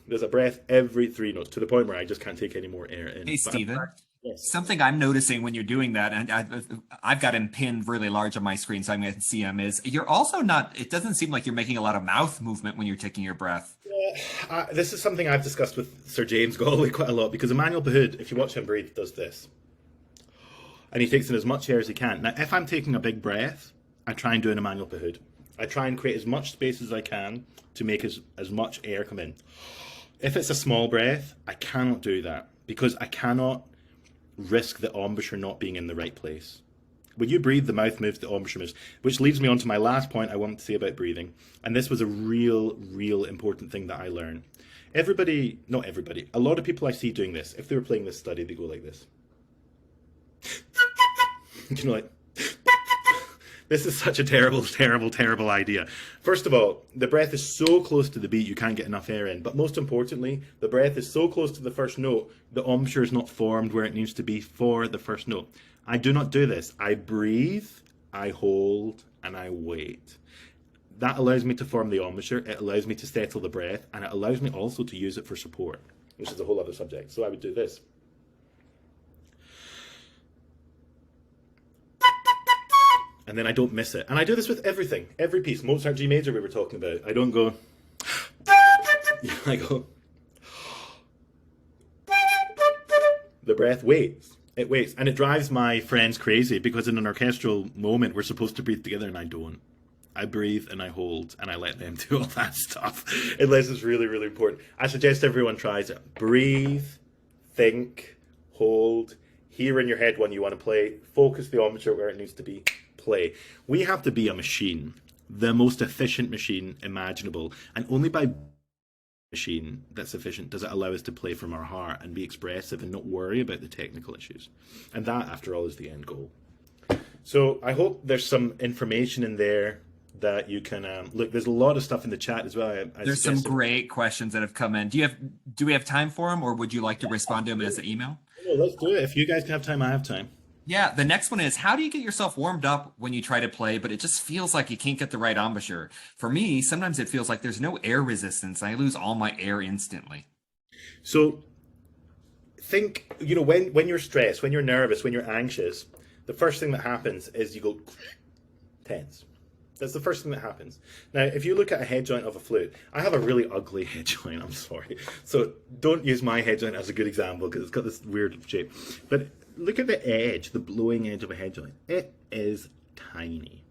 There's a breath every 3 notes to the point where I just can't take any more air in. Hey, Stephen. Yes. Something I'm noticing when you're doing that, and I've got him pinned really large on my screen so I'm going to see him, is you're also not, it doesn't seem like you're making a lot of mouth movement when you're taking your breath. This is something I've discussed with Sir James Galway quite a lot, because Emmanuel Behoud, if you watch him breathe, does this. And he takes in as much air as he can. Now, if I'm taking a big breath, I try and do an Emmanuel Behoud. I try and create as much space as I can to make as much air come in. If it's a small breath, I cannot do that, because I cannot risk the embouchure not being in the right place. When you breathe, the mouth moves, the embouchure moves, which leads me on to my last point I want to say about breathing. And this was a real important thing that I learned. Not everybody, a lot of people I see doing this, if they were playing this study, they go like this. You know, like, this is such a terrible idea. First of all, the breath is so close to the beat you can't get enough air in. But most importantly, the breath is so close to the first note, the embouchure is not formed where it needs to be for the first note. I do not do this. I breathe, I hold, and I wait. That allows me to form the embouchure, it allows me to settle the breath, and it allows me also to use it for support, which is a whole other subject. So I would do this. And then I don't miss it. And I do this with everything, every piece. Mozart G major we were talking about. I don't go, I go, the breath waits. It waits. And it drives my friends crazy, because in an orchestral moment, we're supposed to breathe together and I don't. I breathe and I hold and I let them do all that stuff. Unless it's really important. I suggest everyone tries it. Breathe, think, hold, hear in your head when you want to play, focus the embouchure where it needs to be. Play. We have to be a machine, the most efficient machine imaginable, and only by machine that's efficient does it allow us to play from our heart and be expressive and not worry about the technical issues. And that, after all, is the end goal. So I hope there's some information in there that you can look. There's a lot of stuff in the chat as well. There's some great questions that have come in. Do we have time for them, or would you like to respond to them as an email? Yeah, let's do it. If you guys can have time, I have time. Yeah, the next one is, how do you get yourself warmed up when you try to play, but it just feels like you can't get the right embouchure? For me, sometimes it feels like there's no air resistance. I lose all my air instantly. So think, you know, when you're stressed, when you're nervous, when you're anxious, the first thing that happens is you go tense. That's the first thing that happens. Now, if you look at a head joint of a flute, I have a really ugly head joint, I'm sorry. So don't use my head joint as a good example, because it's got this weird shape. But look at the edge, the blowing edge of a head joint. It is tiny.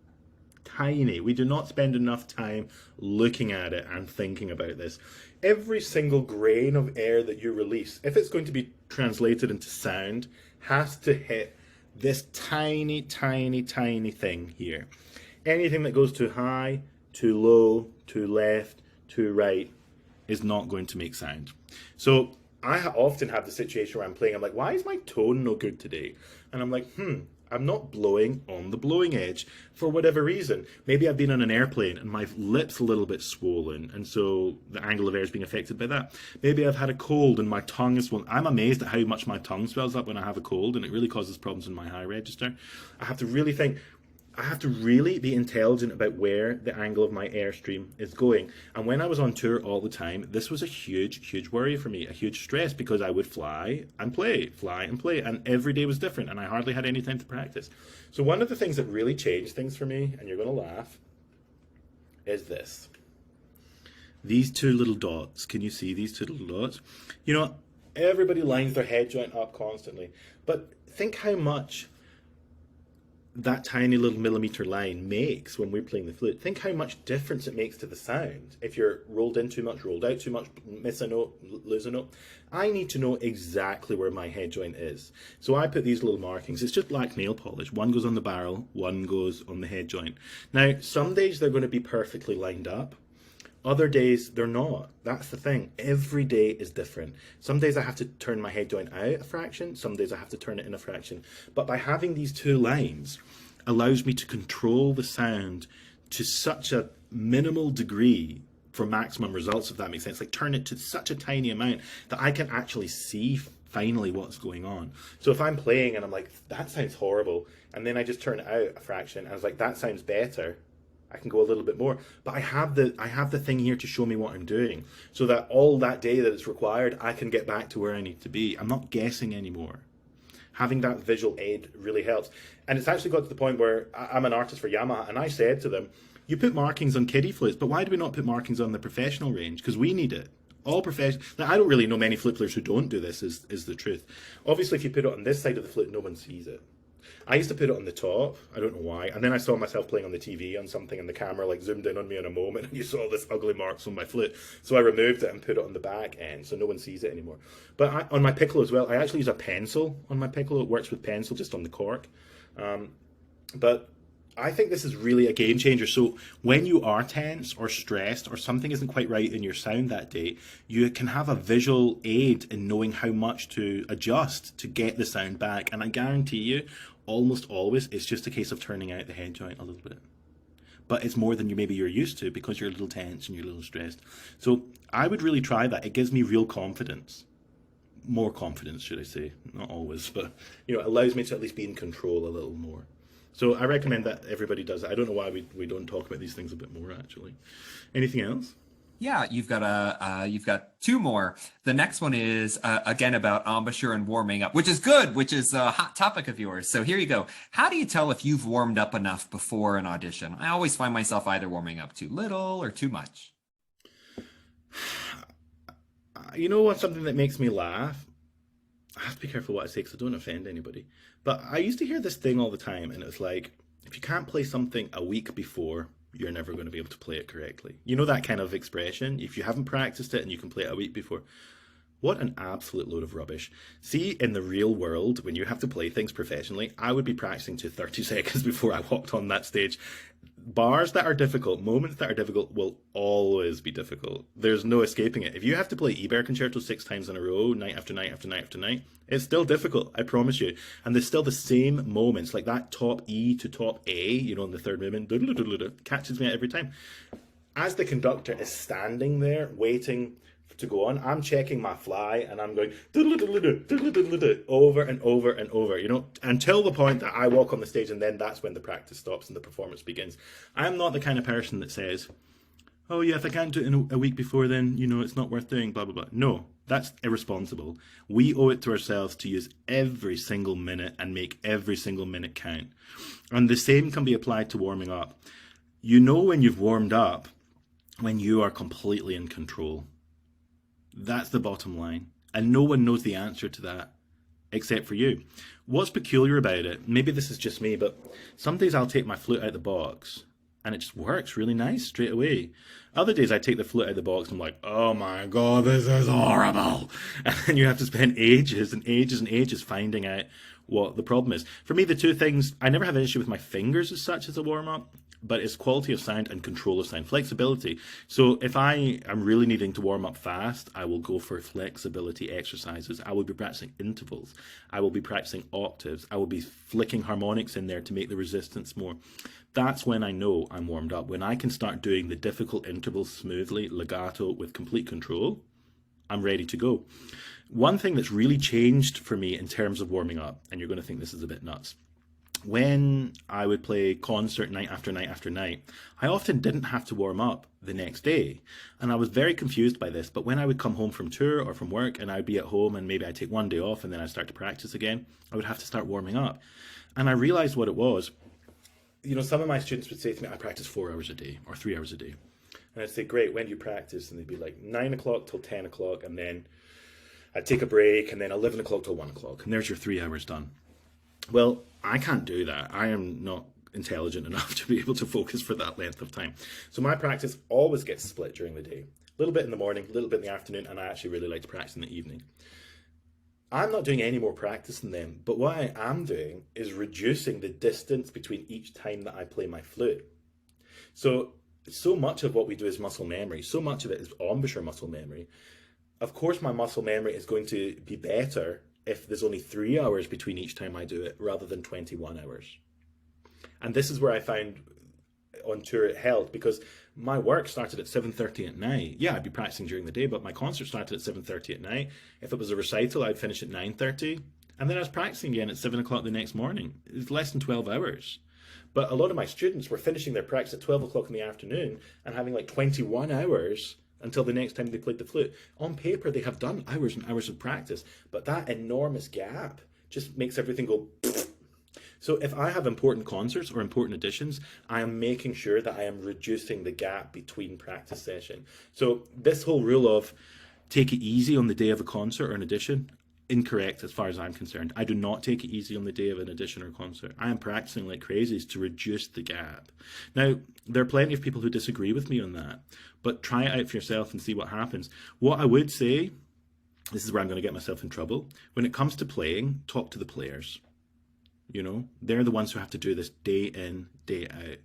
Tiny. We do not spend enough time looking at it and thinking about this. Every single grain of air that you release, if it's going to be translated into sound, has to hit this tiny thing here. Anything that goes too high, too low, too left, too right is not going to make sound. So I often have the situation where I'm playing, I'm like, why is my tone no good today? And I'm like, I'm not blowing on the blowing edge for whatever reason. Maybe I've been on an airplane and my lip's a little bit swollen, and so the angle of air is being affected by that. Maybe I've had a cold and my tongue is swollen. I'm amazed at how much my tongue swells up when I have a cold, and it really causes problems in my high register. I have to really think, I have to really be intelligent about where the angle of my airstream is going. And when I was on tour all the time, this was a huge, huge worry for me, a huge stress, because I would fly and play, and every day was different, and I hardly had any time to practice. So one of the things that really changed things for me, and you're going to laugh, is this. These two little dots. Can you see these two little dots? You know, everybody lines their head joint up constantly, but think how much that tiny little millimeter line makes when we're playing the flute. Think how much difference it makes to the sound. If you're rolled in too much, rolled out too much, miss a note, lose a note. I need to know exactly where my head joint is. So I put these little markings. It's just black nail polish. One goes on the barrel, one goes on the head joint. Now, some days they're going to be perfectly lined up. Other days, they're not. That's the thing. Every day is different. Some days I have to turn my head joint out a fraction. Some days I have to turn it in a fraction. But by having these two lines allows me to control the sound to such a minimal degree for maximum results, if that makes sense. Like turn it to such a tiny amount that I can actually see finally what's going on. So if I'm playing and I'm like, that sounds horrible, and then I just turn it out a fraction and I was like, that sounds better, I can go a little bit more, but I have the thing here to show me what I'm doing, so that all that day that it's required, I can get back to where I need to be. I'm not guessing anymore. Having that visual aid really helps. And it's actually got to the point where I'm an artist for Yamaha, and I said to them, you put markings on kiddie flutes, but why do we not put markings on the professional range? Because we need it. All professional. Now, I don't really know many flute players who don't do this, is the truth. Obviously, if you put it on this side of the flute, no one sees it. I used to put it on the top, I don't know why, and then I saw myself playing on the TV on something, and the camera like zoomed in on me in a moment, and you saw this ugly marks on my flute. So I removed it and put it on the back end, so no one sees it anymore. But on my piccolo as well, I actually use a pencil on my piccolo. It works with pencil just on the cork. But I think this is really a game changer. So when you are tense or stressed or something isn't quite right in your sound that day, you can have a visual aid in knowing how much to adjust to get the sound back. And I guarantee you, almost always, it's just a case of turning out the head joint a little bit. But it's more than you're used to, because you're a little tense and you're a little stressed. So I would really try that. It gives me real confidence. More confidence, should I say. Not always, but you know, it allows me to at least be in control a little more. So I recommend that everybody does it. I don't know why we don't talk about these things a bit more, actually. Anything else? Yeah, you've got two more. The next one is again about embouchure and warming up, which is good, which is a hot topic of yours. So here you go. How do you tell if you've warmed up enough before an audition? I always find myself either warming up too little or too much. You know what's something that makes me laugh? I have to be careful what I say because I don't offend anybody. But I used to hear this thing all the time, and it's like, if you can't play something a week before, you're never going to be able to play it correctly. You know that kind of expression? If you haven't practiced it and you can play it a week before. What an absolute load of rubbish. See, in the real world, when you have to play things professionally, I would be practicing to 30 seconds before I walked on that stage. Bars that are difficult, moments that are difficult will always be difficult. There's no escaping it. If you have to play Eber Concerto 6 times in a row, night after night after night after night, it's still difficult, I promise you. And there's still the same moments, like that top E to top A, you know, in the third movement, catches me out every time. As the conductor is standing there waiting to go on, I'm checking my fly and I'm going over and over and over, you know, until the point that I walk on the stage, and then that's when the practice stops and the performance begins. I'm not the kind of person that says, oh yeah, if I can't do it in a week before, then, you know, it's not worth doing, blah, blah, blah. No, that's irresponsible. We owe it to ourselves to use every single minute and make every single minute count. And the same can be applied to warming up. You know when you've warmed up when you are completely in control. That's the bottom line. And no one knows the answer to that except for you. What's peculiar about it, maybe this is just me, but some days I'll take my flute out the box and it just works really nice straight away. Other days I take the flute out of the box and I'm like, oh my God, this is horrible. And then you have to spend ages and ages and ages finding out what the problem is. For me, the two things, I never have an issue with my fingers as such as a warm-up, but it's quality of sound and control of sound, flexibility. So if I am really needing to warm up fast, I will go for flexibility exercises. I will be practicing intervals. I will be practicing octaves. I will be flicking harmonics in there to make the resistance more. That's when I know I'm warmed up. When I can start doing the difficult intervals smoothly, legato, with complete control, I'm ready to go. One thing that's really changed for me in terms of warming up, and you're going to think this is a bit nuts, when I would play concert night after night after night, I often didn't have to warm up the next day. And I was very confused by this. But when I would come home from tour or from work and I'd be at home and maybe I'd take one day off and then I'd start to practice again, I would have to start warming up. And I realized what it was. You know, some of my students would say to me, I practice 4 hours a day or 3 hours a day. And I'd say, great, when do you practice? And they'd be like 9 o'clock till 10 o'clock. And then I'd take a break and then 11 o'clock till 1 o'clock. And there's your 3 hours done. Well, I can't do that. I am not intelligent enough to be able to focus for that length of time. So my practice always gets split during the day. A little bit in the morning, a little bit in the afternoon, and I actually really like to practice in the evening. I'm not doing any more practice than them, but what I am doing is reducing the distance between each time that I play my flute. So much of what we do is muscle memory. So much of it is embouchure muscle memory. Of course, my muscle memory is going to be better if there's only 3 hours between each time I do it rather than 21 hours. And this is where I found on tour it held, because my work started at 7:30 at night. Yeah, I'd be practicing during the day, but my concert started at 7:30 at night. If it was a recital, I'd finish at 9:30. And then I was practicing again at 7 o'clock the next morning. It's less than 12 hours. But a lot of my students were finishing their practice at 12 o'clock in the afternoon and having like 21 hours until the next time they played the flute. On paper, they have done hours and hours of practice, but that enormous gap just makes everything go. So if I have important concerts or important auditions, I am making sure that I am reducing the gap between practice session. So this whole rule of take it easy on the day of a concert or an audition, incorrect as far as I'm concerned. I do not take it easy on the day of an audition or concert. I am practicing like crazies to reduce the gap. Now, there are plenty of people who disagree with me on that, but try it out for yourself and see what happens. What I would say, this is where I'm going to get myself in trouble, when it comes to playing, talk to the players. You know, they're the ones who have to do this day in, day out.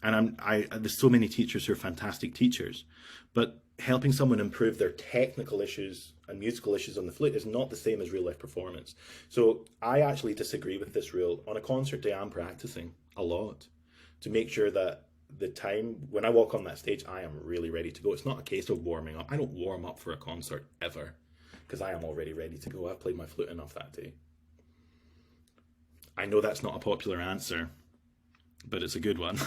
And there's so many teachers who are fantastic teachers, but helping someone improve their technical issues and musical issues on the flute is not the same as real life performance. So I actually disagree with this rule. On a concert day, I'm practicing a lot to make sure that the time when I walk on that stage, I am really ready to go. It's not a case of warming up. I don't warm up for a concert ever because I am already ready to go. I've played my flute enough that day. I know that's not a popular answer, but it's a good one.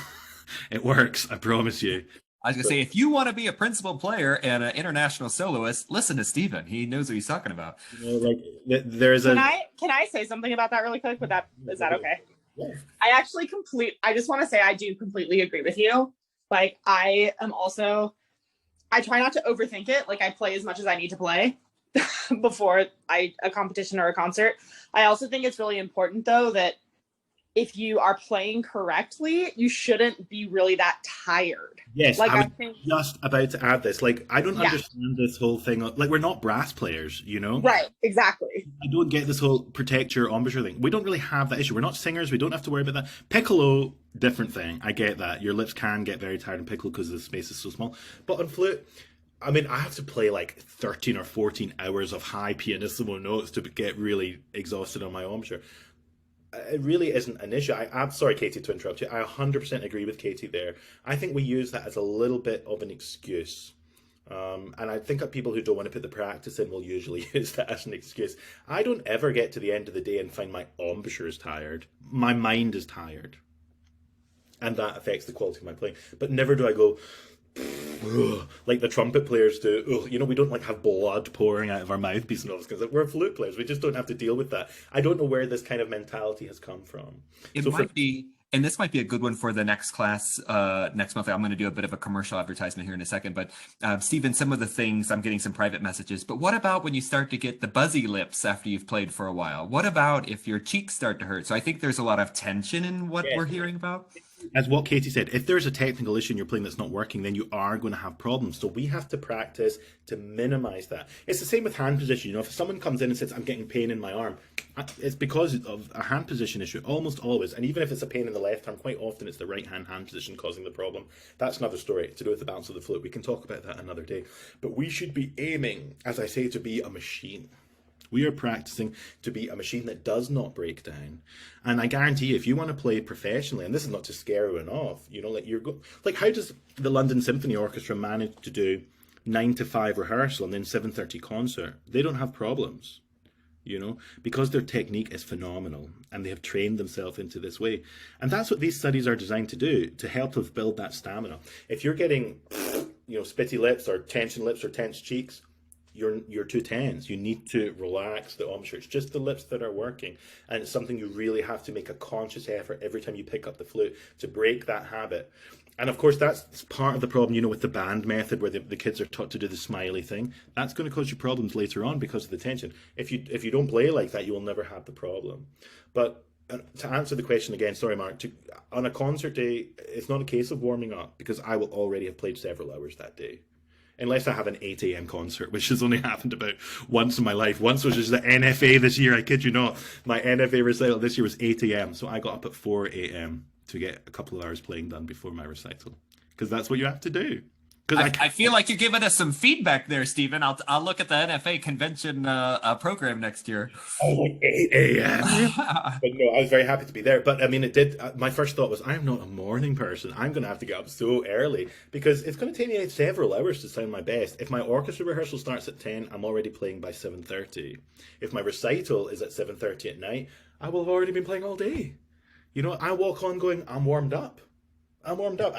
It works, I promise you. I was going to say, if you want to be a principal player and an international soloist, listen to Steven. He knows what he's talking about. You know, like there's Can I say something about that really quick? Is that okay? Yeah. I just want to say I do completely agree with you. Like I try not to overthink it. Like I play as much as I need to play before a competition or a concert. I also think it's really important though that if you are playing correctly, you shouldn't be really that tired. Yes, like I was just about to add this. Like, I don't understand this whole thing. Like, we're not brass players, you know? Right, exactly. I don't get this whole protect your embouchure thing. We don't really have that issue. We're not singers. We don't have to worry about that. Piccolo, different thing. I get that. Your lips can get very tired in piccolo because the space is so small. But on flute, I mean, I have to play like 13 or 14 hours of high pianissimo notes to get really exhausted on my embouchure. It really isn't an issue. I'm sorry, Katie, to interrupt you. I 100% agree with Katie there. I think we use that as a little bit of an excuse. And I think that people who don't want to put the practice in will usually use that as an excuse. I don't ever get to the end of the day and find my embouchure is tired. My mind is tired. And that affects the quality of my playing. But never do I go, like the trumpet players do. You know, we don't like have blood pouring out of our mouthpiece and all this, because we're flute players. We just don't have to deal with that. I don't know where this kind of mentality has come from. It might be, and this might be a good one for the next class next month. I'm going to do a bit of a commercial advertisement here in a second, but Stephen, some of the things, I'm getting some private messages, but what about when you start to get the buzzy lips after you've played for a while? What about if your cheeks start to hurt? So I think there's a lot of tension in what we're hearing about. As what Katie said, if there's a technical issue in your playing that's not working, then you are going to have problems. So we have to practice to minimize that. It's the same with hand position. You know, if someone comes in and says, I'm getting pain in my arm, it's because of a hand position issue, almost always. And even if it's a pain in the left arm, quite often it's the right hand position causing the problem. That's another story to do with the balance of the flute. We can talk about that another day. But we should be aiming, as I say, to be a machine. We are practicing to be a machine that does not break down. And I guarantee you, if you want to play professionally, and this is not to scare everyone off, you know, like how does the London Symphony Orchestra manage to do 9 to 5 rehearsal and then 7:30 concert? They don't have problems. you know, because their technique is phenomenal and they have trained themselves into this way. And that's what these studies are designed to do, to help us build that stamina. If you're getting, you know, spitty lips or tense cheeks, you're too tense. You need to relax the embouchure. It's just the lips that are working. And it's something you really have to make a conscious effort every time you pick up the flute to break that habit. And of course, that's part of the problem, you know, with the band method where the kids are taught to do the smiley thing. That's going to cause you problems later on because of the tension. If you don't play like that, you will never have the problem. But to answer the question again, sorry, Mark, on a concert day, it's not a case of warming up because I will already have played several hours that day. Unless I have an 8 a.m. concert, which has only happened about once in my life. Once was just the NFA this year, I kid you not. My NFA recital this year was 8 a.m. So I got up at 4 a.m. to get a couple of hours playing done before my recital. Because that's what you have to do. I feel like you're giving us some feedback there, Stephen. I'll look at the NFA convention program next year. Oh, like 8 a.m. But no, I was very happy to be there. But I mean, it did. My first thought was, I'm not a morning person. I'm going to have to get up so early because it's going to take me several hours to sound my best. If my orchestra rehearsal starts at 10, I'm already playing by 7:30. If my recital is at 7:30 at night, I will have already been playing all day. You know, I walk on going, I'm warmed up. I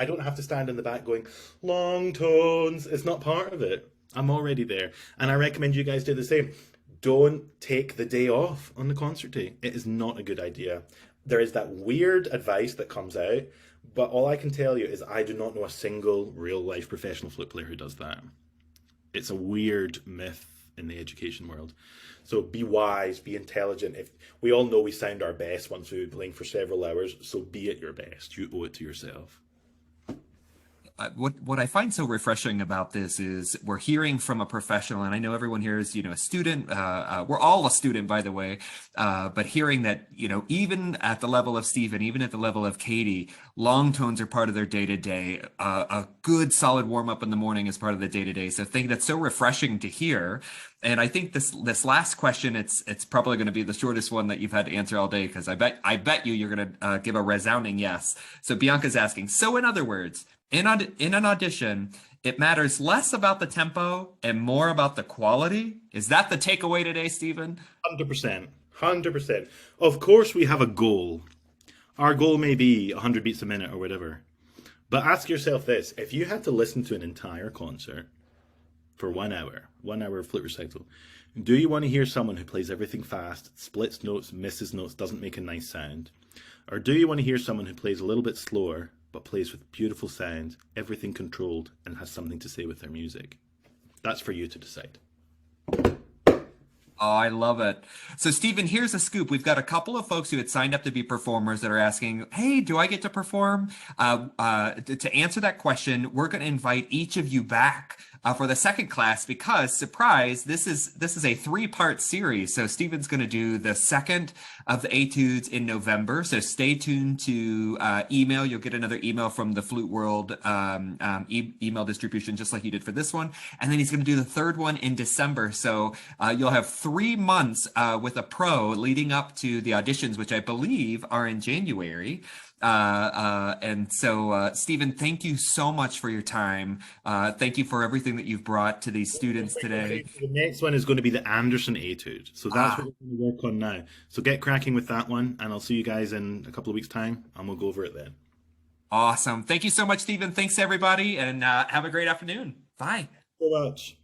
don't have to stand in the back going, long tones. It's not part of it. I'm already there. And I recommend you guys do the same. Don't take the day off on the concert day. It is not a good idea. There is that weird advice that comes out, but all I can tell you is I do not know a single real life professional flute player who does that. It's a weird myth in the education world. So be wise, be intelligent. If we all know we sound our best once we've been playing for several hours, so be at your best. You owe it to yourself. What I find so refreshing about this is we're hearing from a professional, and I know everyone here is, you know, a student. We're all a student, by the way, but hearing that, you know, even at the level of Stephen, even at the level of Katie, long tones are part of their day-to-day. A good solid warm-up in the morning is part of the day-to-day. So I think that's so refreshing to hear. And I think this last question, it's probably going to be the shortest one that you've had to answer all day, because I bet you're going to give a resounding yes. So Bianca's asking, so in other words, in an audition, it matters less about the tempo and more about the quality. Is that the takeaway today, Stephen? 100%. 100%. Of course, we have a goal. Our goal may be 100 beats a minute or whatever. But ask yourself this. If you had to listen to an entire concert for 1 hour of flute recital, do you want to hear someone who plays everything fast, splits notes, misses notes, doesn't make a nice sound? Or do you want to hear someone who plays a little bit slower, but plays with beautiful sound, everything controlled, and has something to say with their music? That's for you to decide. Oh, I love it. So, Stephen, here's a scoop. We've got a couple of folks who had signed up to be performers that are asking, hey, do I get to perform? To answer that question, we're going to invite each of you back for the second class because, surprise, this is a 3-part series. So Stephen's going to do the second of the Etudes in November. So stay tuned to email. You'll get another email from the Flute World email distribution, just like you did for this one. And then he's going to do the third one in December. So you'll have 3 months with a pro leading up to the auditions, which I believe are in January. And so, Stephen, thank you so much for your time. Thank you for everything that you've brought to these students today. The next one is going to be the Anderson Etude. So that's what we're going to work on now. So get cracking with that one, and I'll see you guys in a couple of weeks' time, and we'll go over it then. Awesome. Thank you so much, Stephen. Thanks, everybody, and have a great afternoon. Bye. So much.